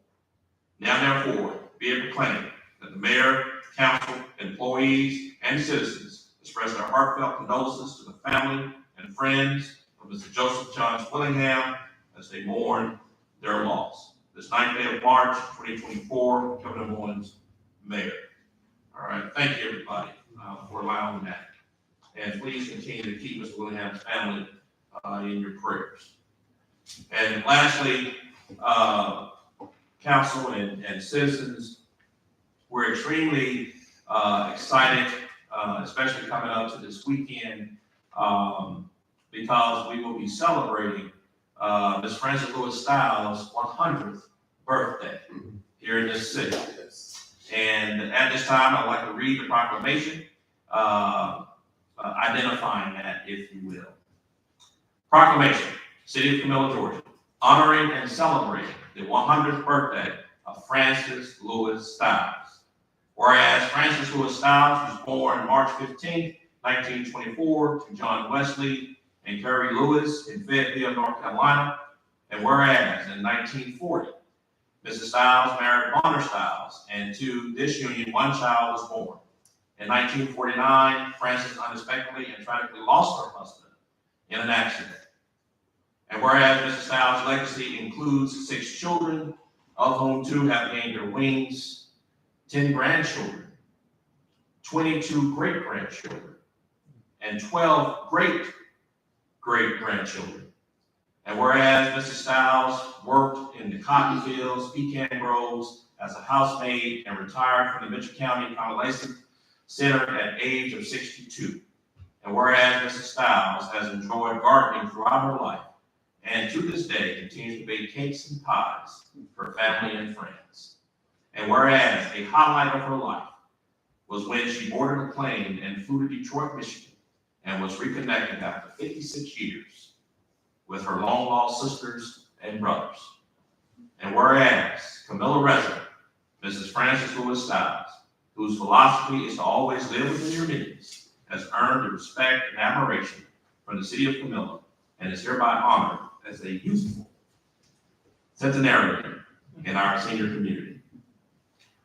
Now therefore, be it proclaimed that the mayor, council, employees, and citizens express their heartfelt condolences to the family and friends of Mr. Joseph Johns Willingham as they mourn their loss. This 9th day of March, 2024, Kevin M. Owens, Mayor. All right, thank you everybody for allowing that. And please continue to keep Mr. Willingham's family in your prayers. And lastly, council and citizens, we're extremely excited, especially coming up to this weekend, because we will be celebrating Ms. Frances Lewis Styles' 100th birthday here in this city. And at this time, I'd like to read the proclamation, identifying that, if you will. Proclamation, City of Camilla, Georgia, honoring and celebrating the 100th birthday of Frances Lewis Styles. Whereas Frances Lewis Styles was born March 15, 1924, to John Wesley and Carrie Lewis in Fayetteville, North Carolina. And whereas in 1940, Mrs. Stiles married Bonner Stiles, and to this union, one child was born. In 1949, Frances unexpectedly and tragically lost her husband in an accident. And whereas Mrs. Stiles' legacy includes 6 children, of whom 2 have gained their wings, 10 grandchildren, 22 great-grandchildren, and 12 great-great-grandchildren. And whereas Mrs. Stiles worked in the cotton fields, pecan groves as a housemaid and retired from the Mitchell County Convalescent Center at age of 62. And whereas Mrs. Stiles has enjoyed gardening throughout her life and to this day continues to bake cakes and pies for family and friends. And whereas a highlight of her life was when she boarded a plane and flew to Detroit, Michigan, and was reconnected after 56 years with her long-lost sisters and brothers. And whereas Camilla resident, Mrs. Frances Lewis Stiles, whose philosophy is to always live within your means, has earned the respect and admiration from the city of Camilla and is hereby honored as a useful centenarian in our senior community.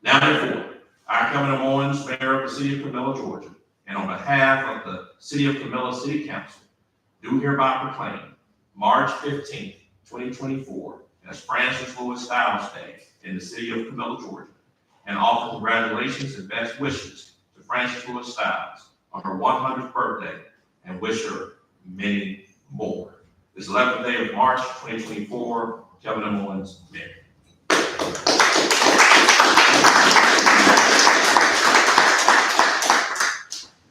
Now therefore, I, Kevin Owens, Mayor of the City of Camilla, Georgia, and on behalf of the City of Camilla City Council, do hereby proclaim March 15th, 2024 as Frances Lewis Stiles Day in the City of Camilla, Georgia, and offer congratulations and best wishes to Frances Lewis Stiles on her 100th birthday and wish her many more. This 11th day of March 2024, Kevin M. Owens, Mayor.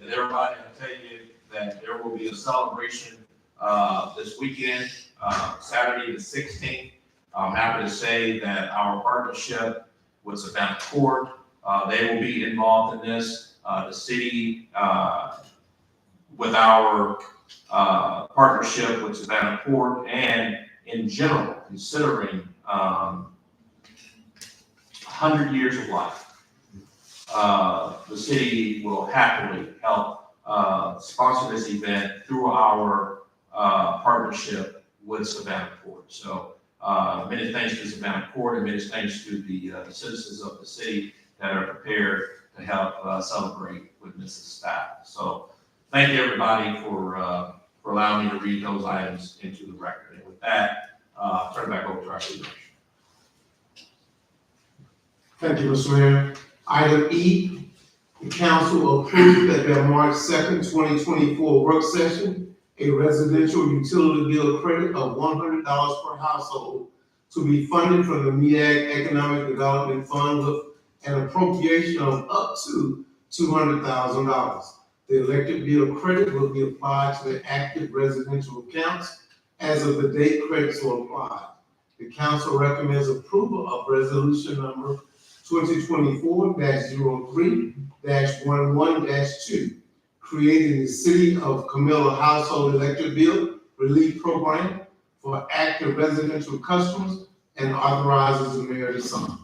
And everybody, I tell you that there will be a celebration this weekend, Saturday the 16th. I'm happy to say that our partnership with Savannah Court, they will be involved in this. The city, with our partnership with Savannah Court, and in general, considering 100 years of life, the city will happily help sponsor this event through our partnership with Savannah Court. So many thanks to Savannah Court, and many thanks to the citizens of the city that are prepared to help celebrate with Mrs. Stiles. So thank you, everybody, for allowing me to read those items into the record. And with that, turn it back over to our leader. Thank you, Mr. Mayor. Item E, the council approved at their March 2nd, 2024 work session, a residential utility bill credit of $100 per household to be funded from the MEAG Economic Development Fund with an appropriation of up to $200,000. The electric bill credit will be applied to the active residential accounts as of the date credits were applied. The council recommends approval of resolution number 2024-03-11-2, creating the City of Camilla Household Electric Bill Relief Program for active residential customers and authorizes the mayor to sign.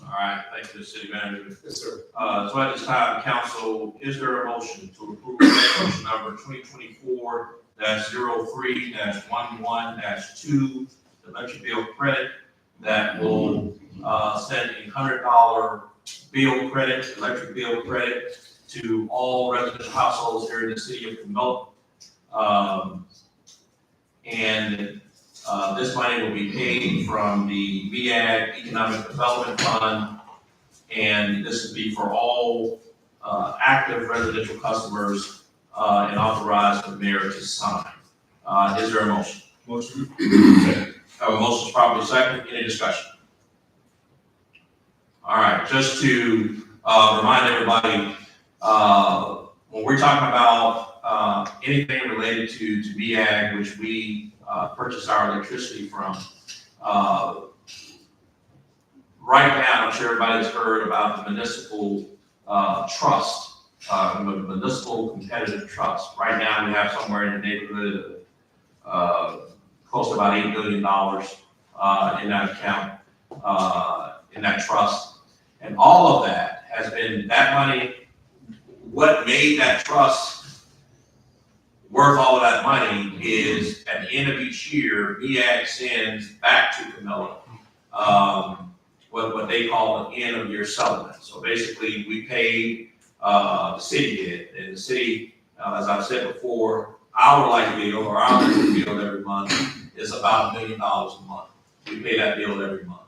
All right, thank you, City Manager. Yes, sir. So at this time, council, is there a motion to approve resolution number 2024-03-11-2, the electric bill credit that will send a $100 bill credit, electric bill credit to all residential households here in the city of Camilla. This money will be paid from the MEAG Economic Development Fund, and this will be for all active residential customers and authorize the mayor to sign. Is there a motion? Motion. A motion is probably second. Any discussion? All right, just to remind everybody, when we're talking about anything related to MEAG, which we purchase our electricity from, right now, I'm sure everybody's heard about the municipal trust, the municipal competitive trust. Right now, we have somewhere in the neighborhood of close to about $8 billion in that account, in that trust. And all of that has been, that money what made that trust worth all of that money is at the end of each year, MEAG sends back to Camilla, what they call an end of year settlement. So basically, we paid, the city did, and the city, as I've said before, our light bill or our electric bill every month is about $1 million a month. We pay that bill every month.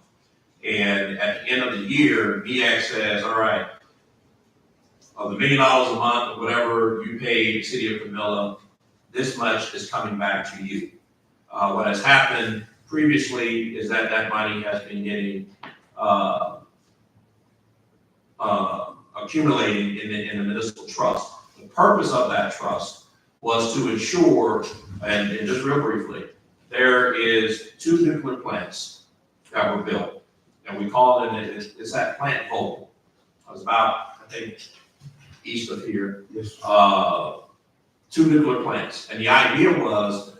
And at the end of the year, MEAG says, all right, of the $1 million a month, or whatever you pay the city of Camilla, this much is coming back to you. What has happened previously is that that money has been getting accumulating in the municipal trust. The purpose of that trust was to ensure, and just real briefly, there is 2 nuclear plants that were built, and we call it, it's that plant Vogtle. It was about, I think, east of here. Yes. 2 nuclear plants, and the idea was,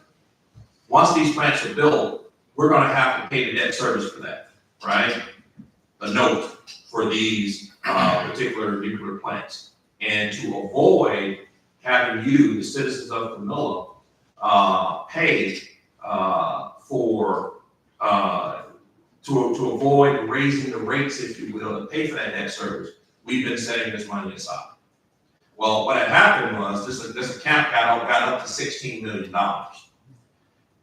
once these plants are built, we're gonna have to pay the debt service for that, right? The note for these particular nuclear plants. And to avoid having you, the citizens of Camilla, pay to avoid raising the rates, if you will, to pay for that debt service, we've been setting this money aside. Well, what had happened was this account got up to $16 million.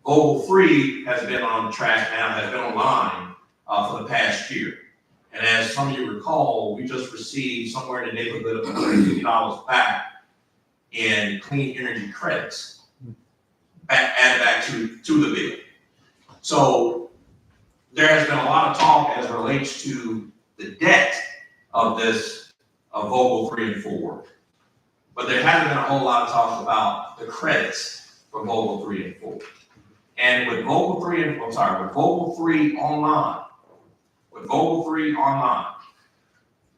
Vogtle 3 has been on track now, has been online for the past year. And as some of you recall, we just received somewhere in the neighborhood of $150 back in clean energy credits, added back to the bill. So there has been a lot of talk as it relates to the debt of Vogtle 3 and 4. But there hasn't been a whole lot of talk about the credits for Vogtle 3 and 4. And with Vogtle 3 online,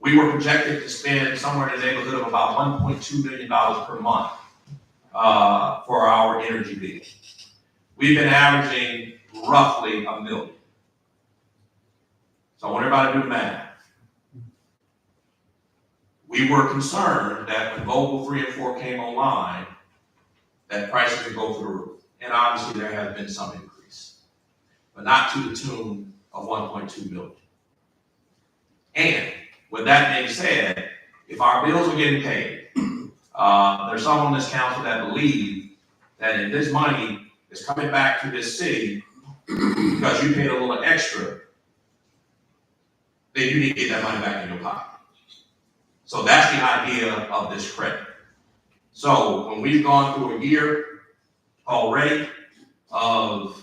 we were projected to spend somewhere in the neighborhood of about $1.2 million per month for our energy bill. We've been averaging roughly $1 million. So I want everybody to do the math. We were concerned that when Vogtle 3 and 4 came online, that prices would go through the roof. And obviously there has been some increase, but not to the tune of $1.2 million. And with that being said, if our bills are getting paid, there's some on this council that believe that if this money is coming back to this city because you paid a little extra, then you need to get that money back in your pocket. So that's the idea of this credit. So when we've gone through a year already of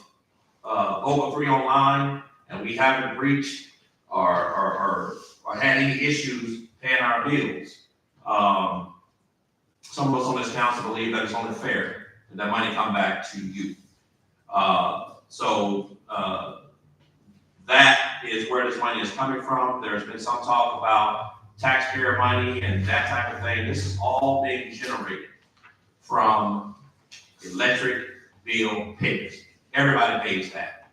Vogtle 3 online, and we haven't breached or had any issues paying our bills, some of us on this council believe that it's only fair that that money come back to you. So that is where this money is coming from. There's been some talk about taxpayer money and that type of thing. This is all being generated from electric bill payments. Everybody pays that.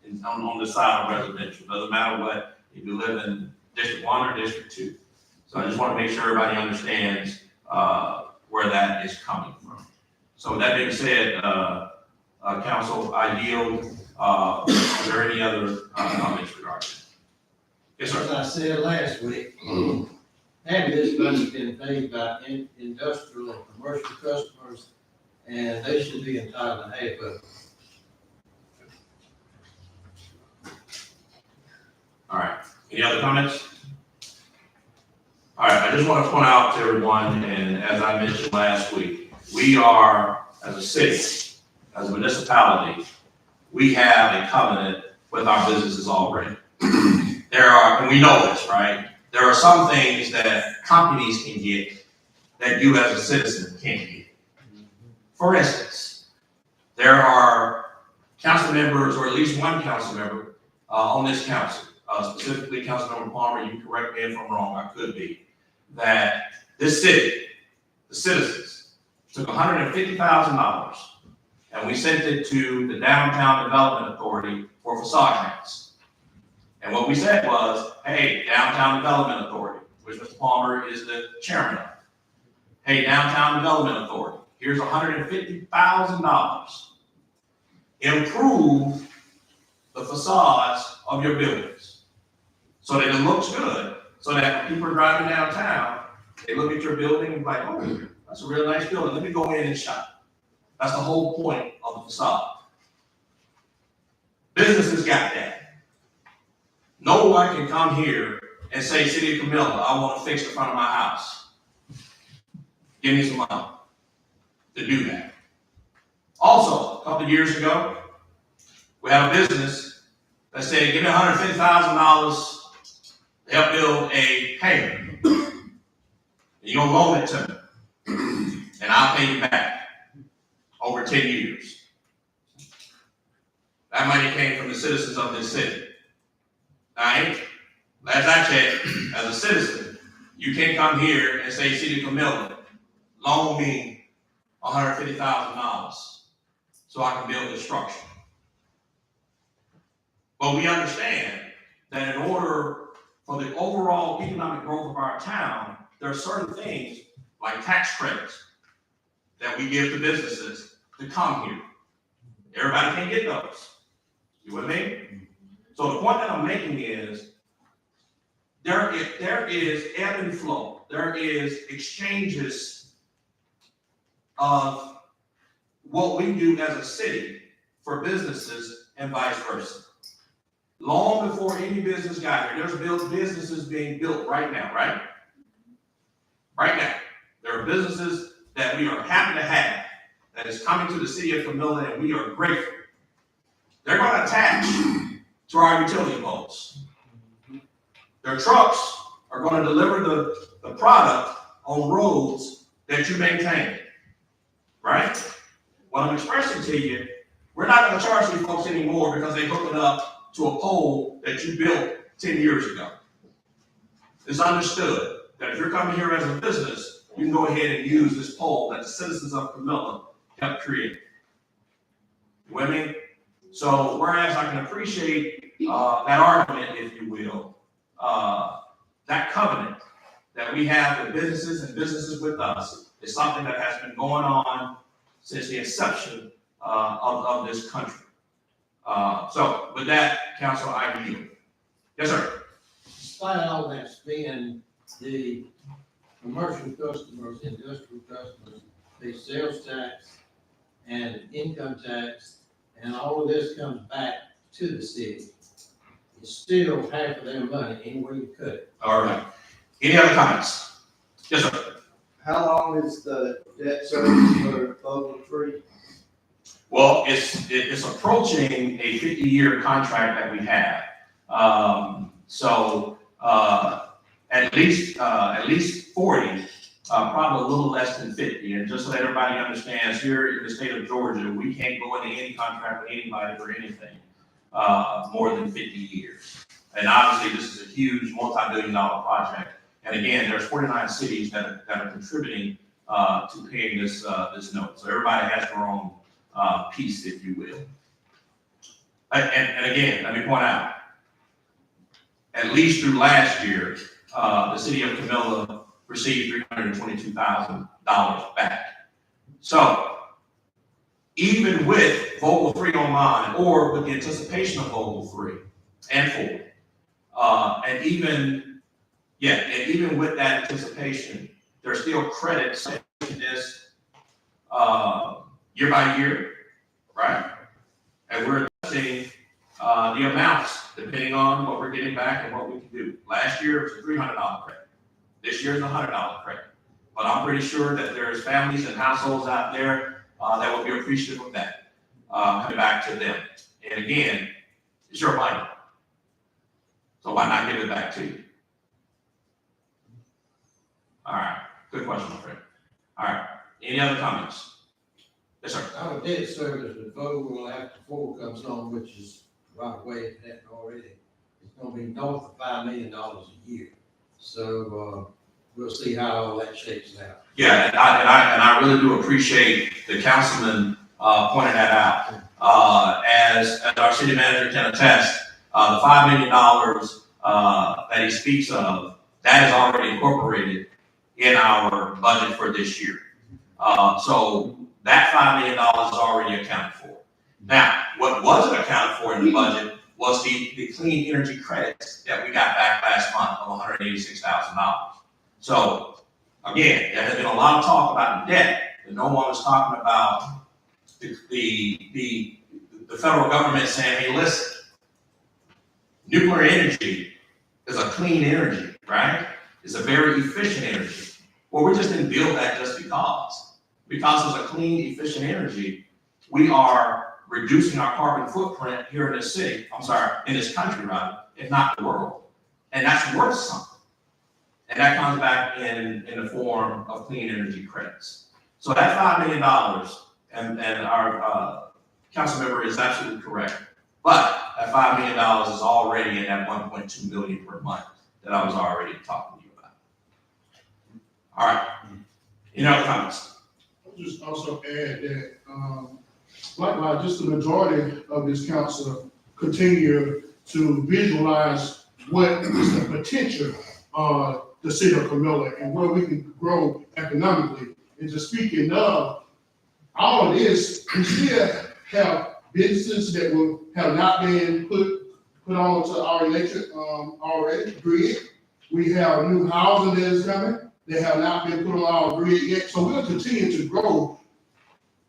And on the side of residential, doesn't matter what, if you live in District 1 or District 2. So I just want to make sure everybody understands where that is coming from. So with that being said, council, I yield. Are there any other comments regarding it? Yes, As sir. I said last week, having this money been paid by industrial and commercial customers, and they should be entitled to half of it. All right. Any other comments? All right. I just want to point out to everyone, and as I mentioned last week, we are, as a city, as a municipality, we have a covenant with our businesses already. There are, and we know this, right? There are some things that companies can get that you as a citizen can't get. For instance, there are council members, or at least one council member on this council, specifically Councilmember Palmer, you can correct me if I'm wrong, I could be, that this city, the citizens, took $150,000 and we sent it to the Downtown Development Authority for facade grants. And what we said was, hey, Downtown Development Authority, which Mr. Palmer is the chairman of, Hey, Downtown Development Authority, here's $150,000. Improve the facades of your buildings so that it looks good, so that when people are driving downtown, they look at your building and be like, oh, that's a real nice building, let me go in and shop. That's the whole point of the facade. Businesses got that. No one can come here and say, City of Camilla, I want to fix the front of my house. Give me some money to do that. Also, a couple of years ago, we have a business that said, give me $150,000 to help build a hangar. You're going to loan it to me, and I'll pay you back over 10 years. That money came from the citizens of this city. Now, as I check, as a citizen, you can't come here and say, City of Camilla, loan me $150,000 so I can build this structure. But we understand that in order for the overall economic growth of our town, there are certain things like tax credits that we give to businesses to come here. Everybody can't get those. You with me? So the point that I'm making is there is ebb and flow. There is exchanges of what we do as a city for businesses and vice versa. Long before any business got here, there's businesses being built right now, right? Right now. There are businesses that we are happy to have that is coming to the City of Camilla, and we are grateful. They're going to attach to our utility poles. Their trucks are going to deliver the product on roads that you maintain, right? What I'm expressing to you, we're not going to charge these folks anymore because they hook it up to a pole that you built 10 years ago. It's understood that if you're coming here as a business, you can go ahead and use this pole that the citizens of Camilla helped create. You with me? So whereas I can appreciate that argument, if you will, that covenant that we have with businesses and businesses with us is something that has been going on since the inception of this country. So with that, Council, I yield. Yes, sir. Despite all that spend, the commercial customers, industrial customers, pay sales tax and income tax, and all of this comes back to the city. It's still half of their money, any way you cut it. All right. Any other comments? Yes, sir. How long is the debt service for Vogel 3? Well, it's approaching a 50-year contract that we have. At least 40, probably a little less than 50. And just so that everybody understands, here in the state of Georgia, we can't go into any contract with anybody for anything more than 50 years. And obviously, this is a huge multi-billion-dollar project. And again, there's 49 cities that are contributing to paying this note. So everybody has their own piece, if you will. And again, let me point out, at least through last year, the City of Camilla received $322,000 back. So even with Vogel 3 on mine, or with the anticipation of Vogel 3 and 4, and even with that anticipation, there's still credits in this year by year, right? And we're adjusting the amounts depending on what we're getting back and what we can do. Last year it was a $300 credit. This year is a $100 credit. But I'm pretty sure that there's families and households out there that will be appreciative of that coming back to them. And again, it's your money. So why not give it back to you? All right, good question, my friend. All right, any other comments? Yes, sir. Our debt service with Vogel after 4 comes on, which is right away, if it hadn't already, it's gonna be north of $5 million a year. So, we'll see how all that shakes out. Yeah, and I really do appreciate the councilman pointing that out. As our city manager can attest, the $5 million that he speaks of, that is already incorporated in our budget for this year. So that $5 million is already accounted for. Now, what wasn't accounted for in the budget was the clean energy credits that we got back last month of $186,000. So again, there has been a lot of talk about debt, but no one was talking about the federal government saying, hey, listen, nuclear energy is a clean energy, right? It's a very efficient energy. Well, we just didn't build that just because. Because it's a clean, efficient energy, we are reducing our carbon footprint here in this city, in this country, rather, if not the world. And that's worth something. And that comes back in the form of clean energy credits. So that $5 million, and our council member is absolutely correct. But that $5 million is already in that 1.2 million per month that I was already talking to you about. All right. Any other comments? I'll just also add that, likewise, just the majority of this council continue to visualize what is the potential of the city of Camilla and where we can grow economically. And just speaking of all of this, we still have businesses that have not been put on to our electric already grid. We have new housing that is coming that have not been put on our grid yet. So we'll continue to grow.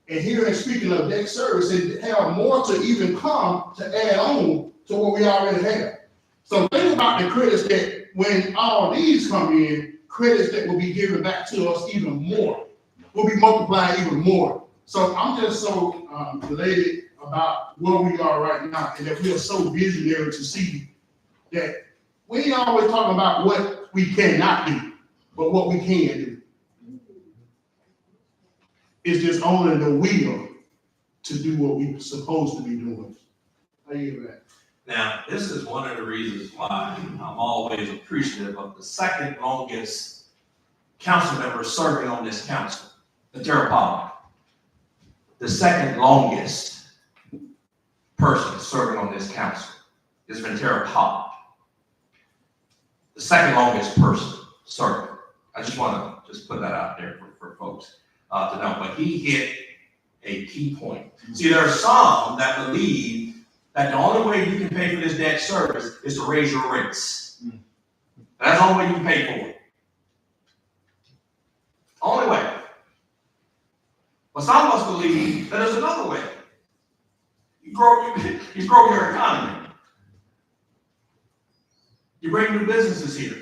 And here, and speaking of debt service, and have more to even come to add on to what we already have. So think about the credits that when all these come in, credits that will be given back to us even more, will be multiplied even more. So I'm just so elated about where we are right now, and that we are so visionary to see that we ain't always talking about what we cannot do, but what we can do. It's just only the will to do what we're supposed to be doing. How you at? Now, this is one of the reasons why I'm always appreciative of the second longest council member serving on this council, Ventura Pollock. The second longest person serving on this council is Ventura Pollock. The second longest person serving. I just want to put that out there for folks to know. But he hit a key point. See, there are some that believe that the only way you can pay for this debt service is to raise your rates. That's the only way you can pay for it. Only way. But some of us believe that there's another way. You grow your economy. You bring new businesses here.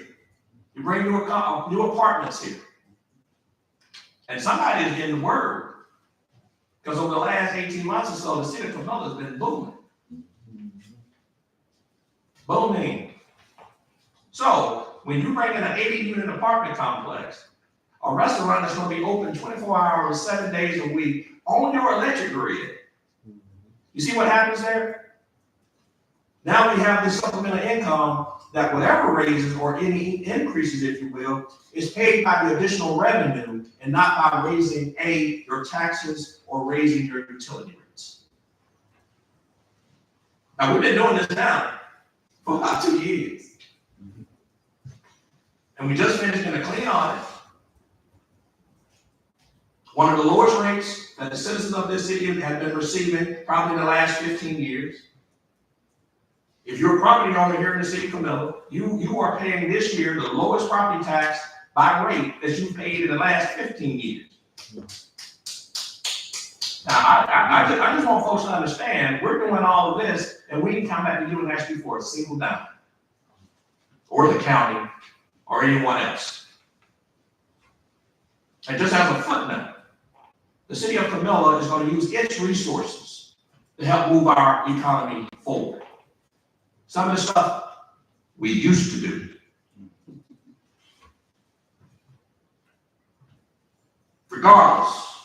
You bring new apartments here. And somebody is getting word. Because over the last 18 months or so, the city of Camilla has been booming. Booming. So when you bring in an 80-unit apartment complex, a restaurant that's going to be open 24 hours, 7 days a week on your electric grid, you see what happens there? Now we have this supplemental income that whatever raises or any increases, if you will, is paid by the additional revenue and not by raising your taxes or raising your utility rates. Now we've been doing this now for about 2 years. And we just finished in a clean audit. One of the lowest rates that the citizens of this city have been receiving probably in the last 15 years. If you're a property owner here in the city of Camilla, you are paying this year the lowest property tax by rate that you paid in the last 15 years. Now, I just want folks to understand, we're doing all of this, and we can come back to you and ask you for a single dime, or the county, or anyone else. And just as a footnote, the city of Camilla is going to use its resources to help move our economy forward. Some of the stuff we used to do. Regardless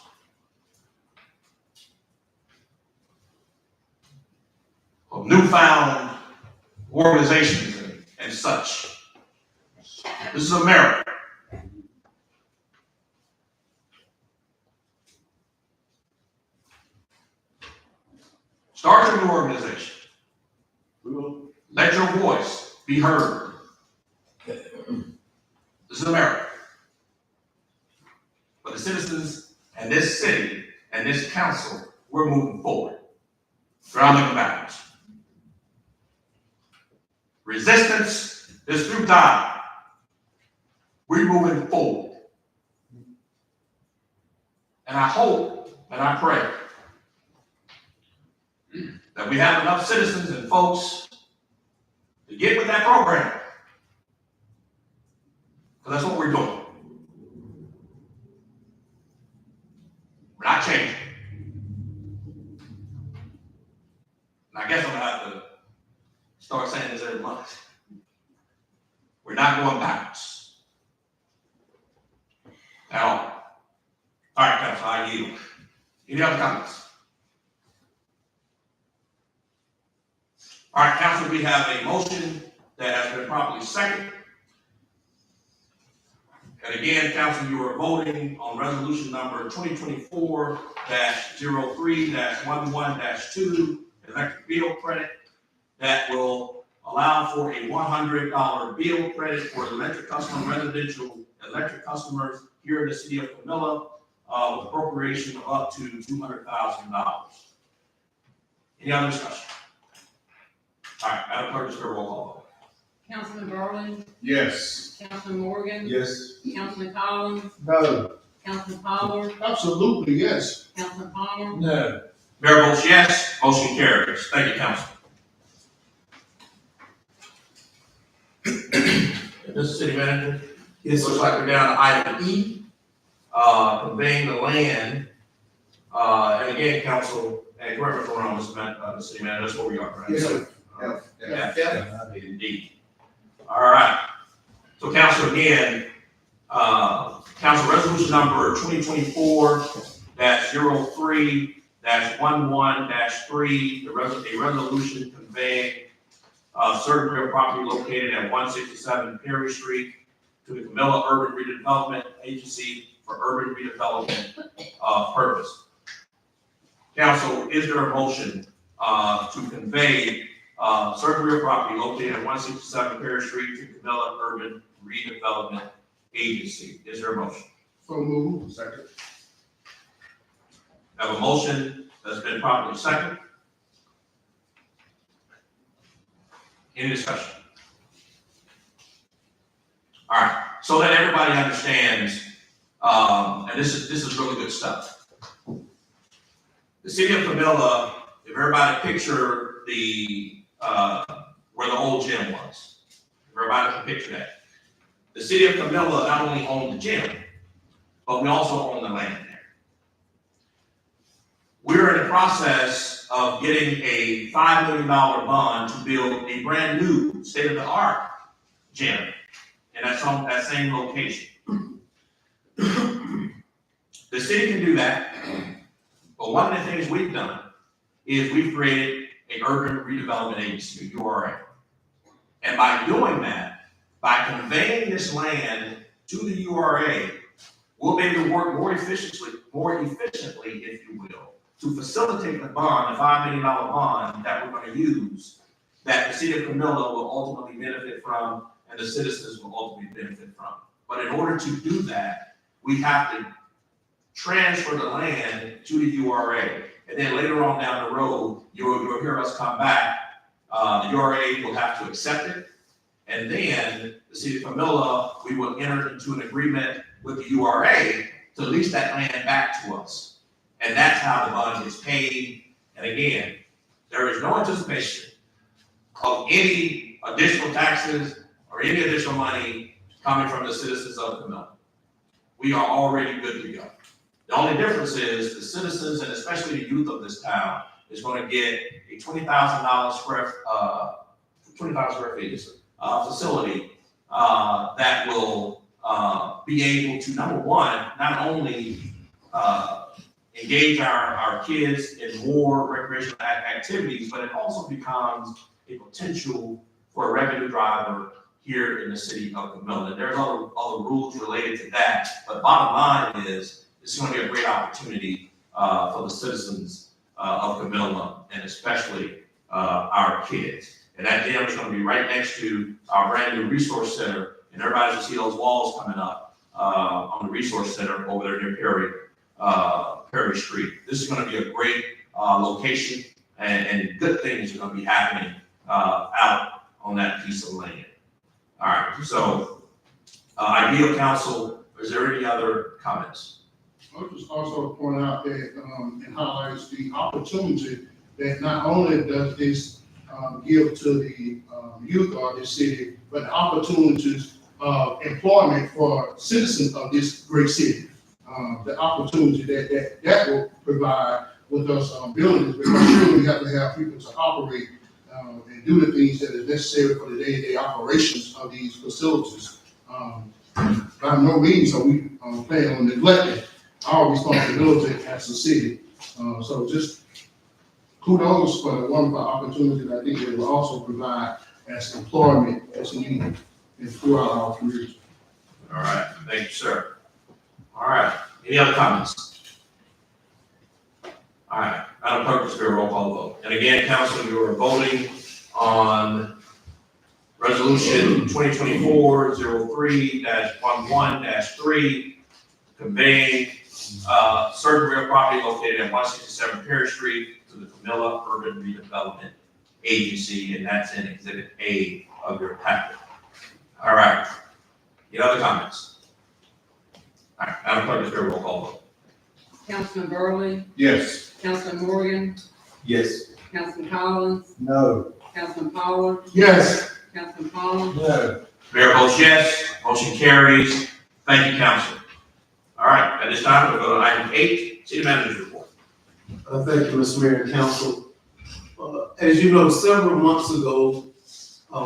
of newfound organizations and such, this is America. Start your new organization. Let your voice be heard. This is America. citizens and this city and this council, we're moving forward. We're not looking backwards. Resistance is through time. We're moving forward. And I hope and I pray that we have enough citizens and folks to get with that program. Because that's what we're doing. We're not changing. And I guess I'm gonna have to start saying this every month. We're not going backwards. At all. All right, Council, I yield. Any other comments? All right, Council, we have a motion that has been properly seconded. And again, Council, you are voting on resolution number 2024-03-11-2, electric bill credit, that will allow for a $100 bill credit for electric customer, residential electric customers here in the city of Camilla, with appropriation of up to $200,000. Any other discussion? All right, Madam Clerk, just a roll call. Councilman Garland, Yes. Councilman Morgan, Yes. Councilman Collins, No. Councilman Pollard, Absolutely, yes. Councilman Palmer, No. Mayor votes yes, motion carries. Thank you, Council. Mr. City Manager, it looks like we're down to item E, conveying the land. And again, Council, and correct me if I'm wrong, Mr. City Manager, that's where we are, right? Yes, So, sir. yeah, indeed. All right. So Council, again, Council Resolution number 2024-03-11-3, a resolution conveying certain real property located at 167 Perry Street to the Camilla Urban Redevelopment Agency for urban redevelopment purpose. Council, is there a motion to convey certain real property located at 167 Perry Street to Camilla Urban Redevelopment Agency? Is there a motion? So move. Second. I have a motion that's been properly seconded. Any discussion? All right, so that everybody understands, and this is really good stuff. The city of Camilla, if everybody picture the where the old gym was, if everybody can picture that. The city of Camilla not only owned the gym, but we also own the land there. We're in the process of getting a $5 million bond to build a brand new state-of-the-art gym, and that's on that same location. The city can do that, but one of the things we've done is we've created an urban redevelopment agency, URA. And by doing that, by conveying this land to the URA, we'll be able to work more efficiently, if you will, to facilitate the bond, the $5 million bond that we're going to use, that the city of Camilla will ultimately benefit from, and the citizens will ultimately benefit from. But in order to do that, we have to transfer the land to the URA. And then later on down the road, you'll hear us come back. The URA will have to accept it. And then the city of Camilla, we will enter into an agreement with the URA to lease that land back to us. And that's how the bond gets paid. And again, there is no anticipation of any additional taxes or any additional money coming from the citizens of Camilla. We are already good to go. The only difference is the citizens, and especially the youth of this town, is going to get a 20,000 square feet facility that will be able to, number one, not only engage our kids in more recreational activities, but it also becomes a potential for a revenue driver here in the city of Camilla. There's other rules related to that, but bottom line is it's going to be a great opportunity for the citizens of Camilla, and especially our kids. And that gym is going to be right next to our brand new resource center, and everybody will see those walls coming up. on the Resource Center over there near Perry Street. This is gonna be a great, location, and good things are gonna be happening, out on that piece of land. All right, so, Ideal Council, is there any other comments? I'll just also point out that, it highlights the opportunity that not only does this, give to the, youth of this city, but the opportunities of employment for citizens of this great city. The opportunity that will provide with us, building this, because surely we have to have people to operate, and do the things that is necessary for the day-to-day operations of these facilities. By no means are we, planning on neglecting our responsibility as a city. So just kudos for the wonderful opportunity that I think it will also provide as employment as needed and throughout our community. All right, thank you, sir. All right, any other comments? All right, Madam Clerk, let's do a roll call vote. And again, council, you are voting on resolution 2024-03-11-3, conveying, certain real property located at 167 Perry Street to the Camilla Urban Redevelopment Agency, and that's in Exhibit A of your packet. All right, any other comments? All right, Madam Clerk, let's do a roll call vote. Councilman Burley, Yes. Councilman Morgan, Yes. Councilman Collins, No. Councilman Pollard, Yes. Councilman Paul, No. Mayor votes yes, motion carries. Thank you, council. All right, at this time, we'll go to item 8, City Manager's Report. Thank you, Mr. Mayor and Council. As you know, several months ago,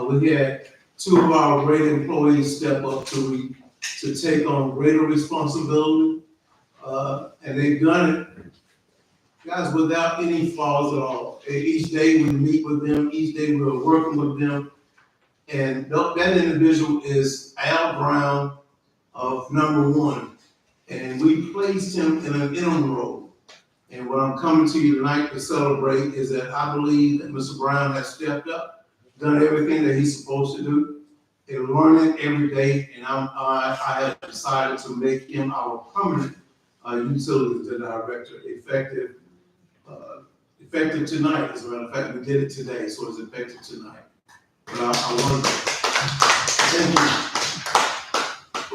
we had 2 of our great employees step up to take on greater responsibility, and they've done it, guys, without any flaws at all. Each day we meet with them, each day we're working with them, and that individual is Al Brown of number 1, and we placed him in an interim role. And what I'm coming to you tonight to celebrate is that I believe that Mr. Brown has stepped up, done everything that he's supposed to do, and learning every day. And I have decided to make him our permanent utilities director, effective tonight. As a matter of fact, we did it today, so it's effective tonight. But I want to thank you.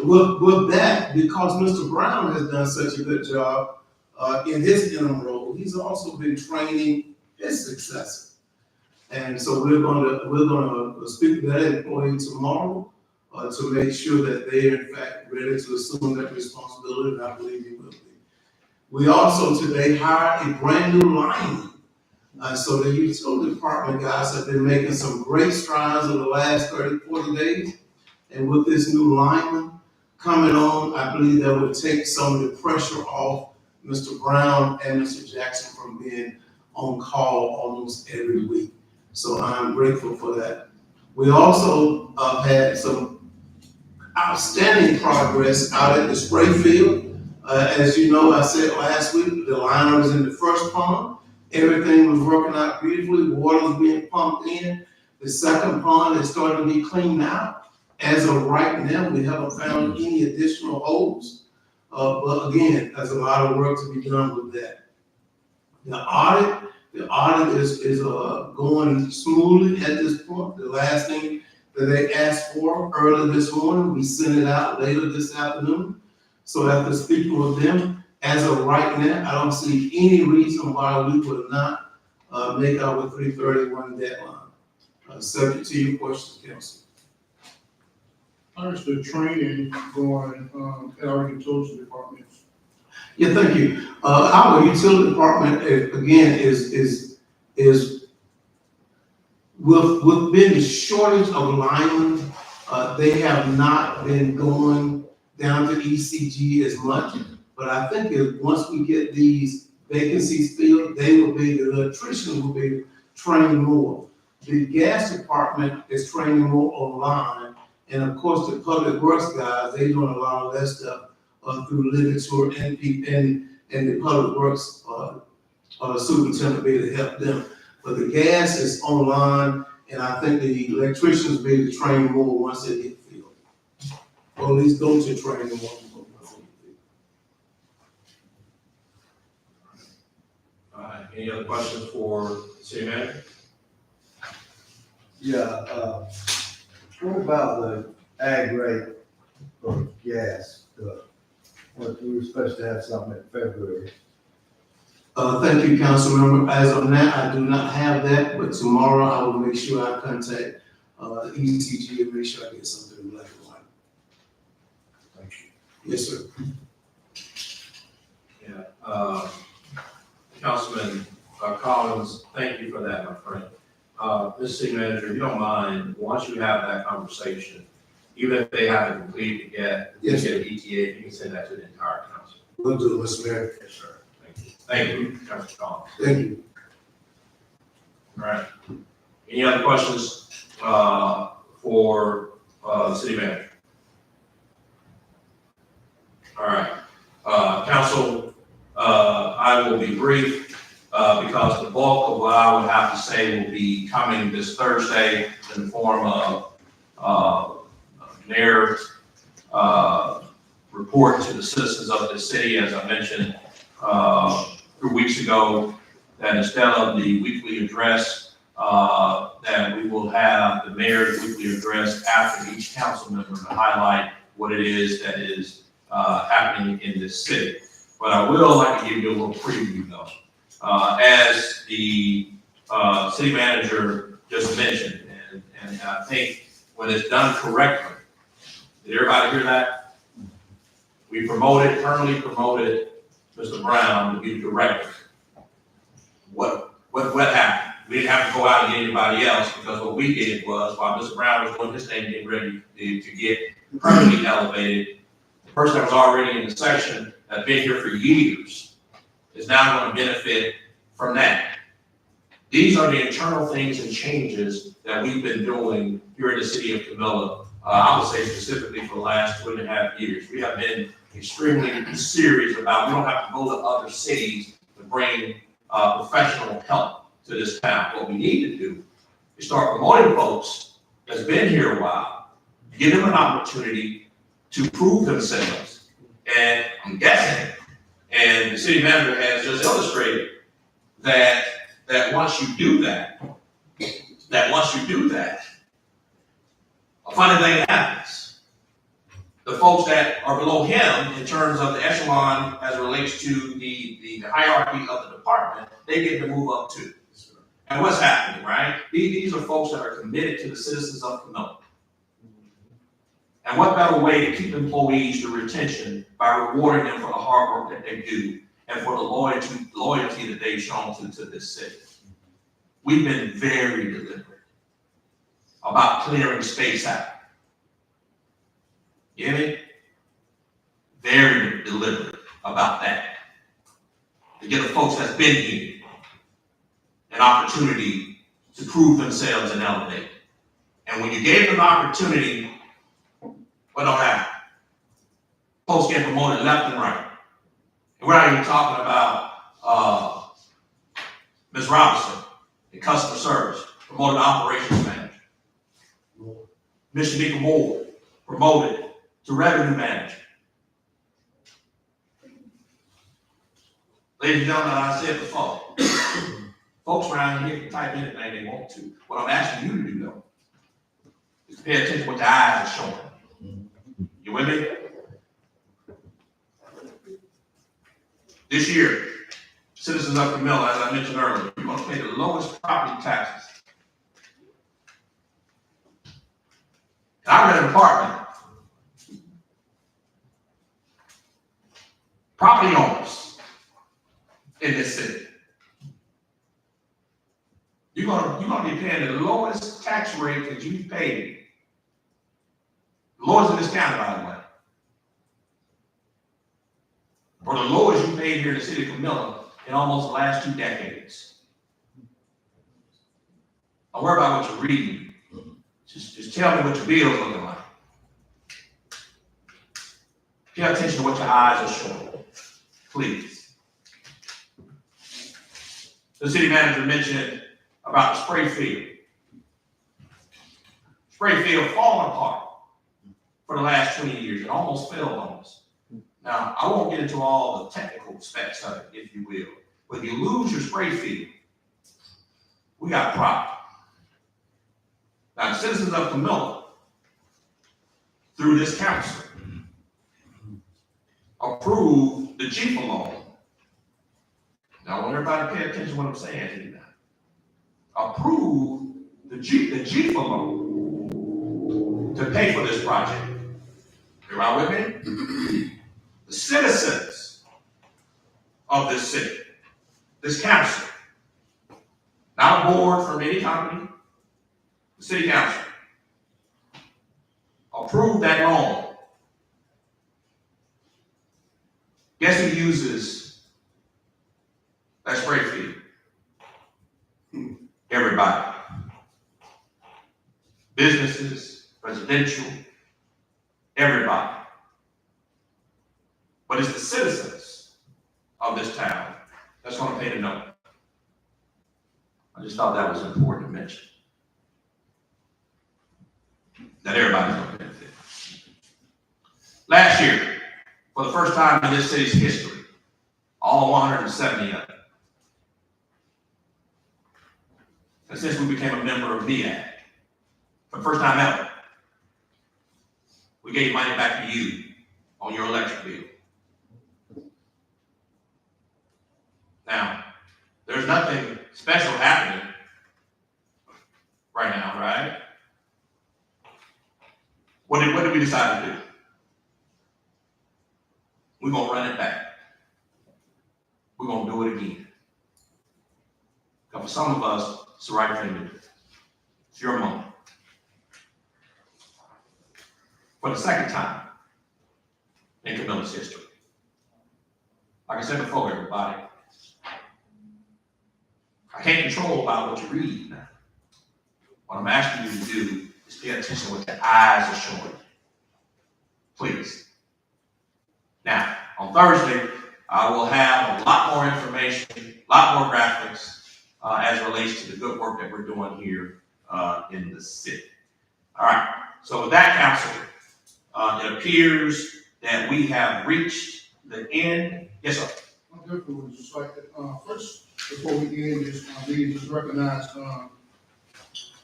With that, because Mr. Brown has done such a good job in his interim role, he's also been training his successor. And so we're gonna speak to that employee tomorrow to make sure that they are in fact ready to assume that responsibility, and I believe he will be. We also today hired a brand new lineman. So the utility department guys have been making some great strides over the last 30, 40 days. And with this new lineman coming on, I believe that will take some of the pressure off Mr. Brown and Mr. Jackson from being on call almost every week. So I'm grateful for that. We also had some outstanding progress out at the spray field. As you know, I said last week, the liner was in the first pond. Everything was working out beautifully. Water was being pumped in. The second pond is starting to be cleaned out. As of right now, we haven't found any additional holes. But again, there's a lot of work to be done with that. The audit is going smoothly at this point. The last thing that they asked for earlier this morning, we sent it out later this afternoon. So after speaking with them, as of right now, I don't see any reason why we would not make our 331 deadline. Subject to your questions, Council. How's the training going, at our utility departments? Yeah, thank you. Our utility department, again, is with being the shortage of linemen, they have not been going down to ECG as much. But I think if once we get these vacancies filled, the electricians will be trained more. The gas department is training more online. And of course, the public works guys, they doing a lot of that stuff through Ligature and the public works superintendent be able to help them. But the gas is online, and I think the electricians be able to train more once they get filled. or at least go to training. All right, any other questions for the city manager? Yeah, what about the ag rate for gas? What, we were supposed to have something in February. Thank you, Councilmember. As of now, I do not have that, but tomorrow I will make sure I contact, ECG and make sure I get something in black and white. Thank you. Yes, sir. Yeah, Councilman Collins, thank you for that, my friend. Mr. City Manager, if you don't mind, once you have that conversation, even if they haven't completed it yet, you Yes. get an ETA, you can send that to the entire council. Will do, Mr. Mayor. Yes, sir. Thank you. Thank you, Councilman Collins. Thank you. All right. Any other questions, for, the city manager? All right. Council, I will be brief, because the bulk of what I would have to say will be coming this Thursday in the form of, mayor, report to the citizens of the city, as I mentioned, 2 weeks ago, that instead of the weekly address, that we will have the mayor's weekly address after each council member to highlight what it is that is happening in this city. But I will like to give you a little preview though. As the city manager just mentioned, and I think when it's done correctly, did everybody hear that? We permanently promoted Mr. Brown to be the director. What happened? We didn't have to go out and get anybody else, because what we did was, while Mr. Brown was doing his thing, getting ready to get permanently elevated, the person that was already in the section, that's been here for years, is now going to benefit from that. These are the internal things and changes that we've been doing here in the city of Camilla. I would say specifically for the last 2.5 years. We have been extremely serious about, we don't have to go to other cities to bring professional help to this town. What we need to do is start promoting folks that's been here a while, give them an opportunity to prove themselves. And I'm guessing, and the city manager has just illustrated that once you do that, a funny thing happens. The folks that are below him in terms of the echelon as it relates to the hierarchy of the department, they get to move up too. And what's happening, right? These are folks that are committed to the citizens of Camilla. And what better way to keep employees to retention by rewarding them for the hard work that they do and for the loyalty that they've shown to this city. We've been very deliberate about clearing space out. You hear me? Very deliberate about that. To give the folks that's been here an opportunity to prove themselves and elevate. And when you gave them the opportunity, what don't happen? Folks get promoted left and right. And we're not even talking about Ms. Robinson in customer service, promoted to operations manager. Ms. Shanika Moore, promoted to revenue manager. Ladies and gentlemen, I said before, folks around here can type anything they want to. What I'm asking you to do though, is pay attention to what the eyes are showing. You with me? This year, citizens of Camilla, as I mentioned earlier, you're going to pay the lowest property taxes. And I read an apartment. Property owners in this city. You're going to be paying the lowest tax rate that you've paid. The lowest in this county, by the way. Or the lowest you paid here in the city of Camilla in almost the last 2 decades. Don't worry about what you're reading. Just tell me what your bill's looking like. Pay attention to what your eyes are showing. Please. The city manager mentioned about the spray field. Spray field falling apart. for the last 20 years. It almost failed on us. Now, I won't get into all the technical specs of it, if you will. But if you lose your spray field, we got a problem. Now, the citizens of Camilla, through this council, approved the Jeep loan. Now, I want everybody to pay attention to what I'm saying to you now. Approved the Jeep loan to pay for this project. Everybody with me? The citizens of this city, this council, not a board from any company, the city council, approved that loan. Guess who uses that spray field? Everybody. Businesses, residential, everybody. But it's the citizens of this town that's going to pay the note. I just thought that was important to mention. That everybody's going to benefit. Last year, for the first time in this city's history, all 170 of them, and since we became a member of MEAG, for the first time ever, we gave money back to you on your electric bill. Now, there's nothing special happening right now, right? What did we decide to do? We're going to run it back. We're going to do it again. Because for some of us, it's the right thing to do. It's your money. For the second time in Camilla's history. Like I said before, everybody, I can't control about what you read now. What I'm asking you to do is pay attention to what your eyes are showing you. Please. Now, on Thursday, I will have a lot more information, a lot more graphics as it relates to the good work that we're doing here in the city. All right. So with that, council, it appears that we have reached the end. Yes, sir. I definitely would just like to, first, before we end this, we just recognize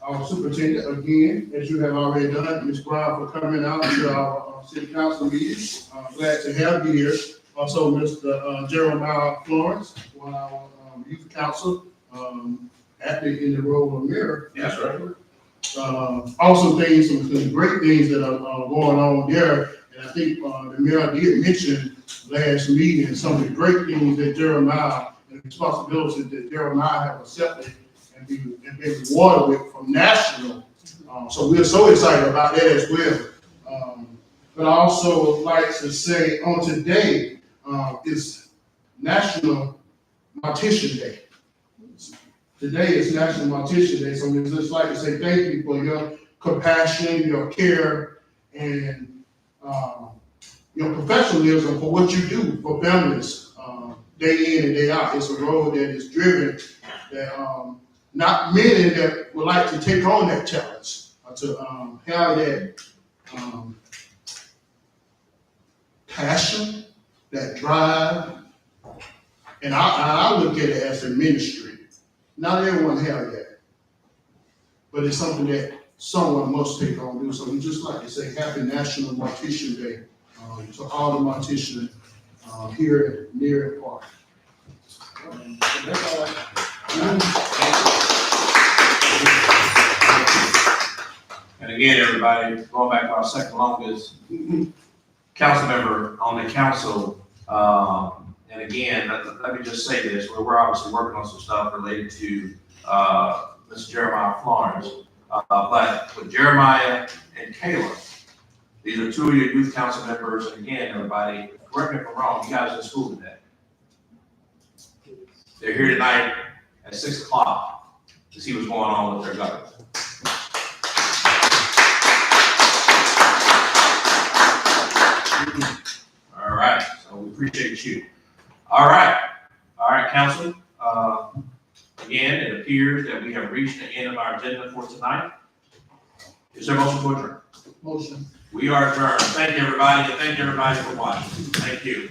our superintendent again, as you have already done, Ms. Brown, for coming out to our city council meetings. Glad to have you here. Also, Mr. Jeremiah Florence, for our youth council, acting in the role of mayor. That's right. Also some great things that are going on there. And I think the mayor did mention last meeting some of the great things that Jeremiah and the responsibilities that Jeremiah have accepted and been rewarded with from national. So we're so excited about that as well. But I also would like to say on today is National Mortician Day. Today is National Mortician Day, so we'd just like to say thank you for your compassion, your care, and your professionalism for what you do for families day in and day out. It's a road that is driven that not many that would like to take on that challenge, to have that passion, that drive, and I look at it as a ministry. Not everyone has that, but it's something that someone must take on do. So we just like to say Happy National Mortician Day to all the morticians here at Near Park. That's all And again, everybody, going back to our second longest council member on the council. And again, let me just say this, we're obviously working on some stuff related to Mr. Jeremiah Florence. But with Jeremiah and Kayla, these are two of your youth council members. And again, everybody, correct me if I'm wrong, you guys are in school today. They're here tonight at 6 o'clock to see what's going on with their government. All right, so we appreciate you. All right, council. Again, it appears that we have reached the end of our agenda for tonight. Is there a motion to adjourn? Motion. We are adjourned. Thank you, everybody, and thank you, everybody, for watching. Thank you.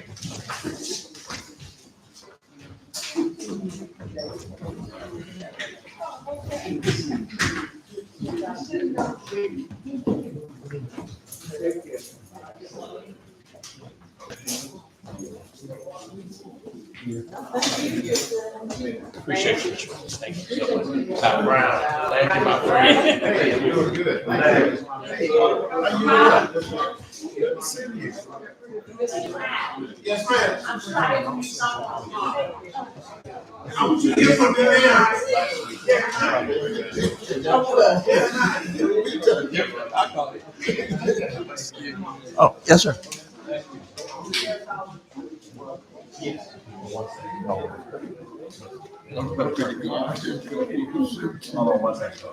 Appreciate you. Thank you so much. Tom Brown, thank you, my friend. Hey, you were good. Yes, ma'am. I'm trying to do something. I want you to hear from them Oh, yes, sir. Hold on one second.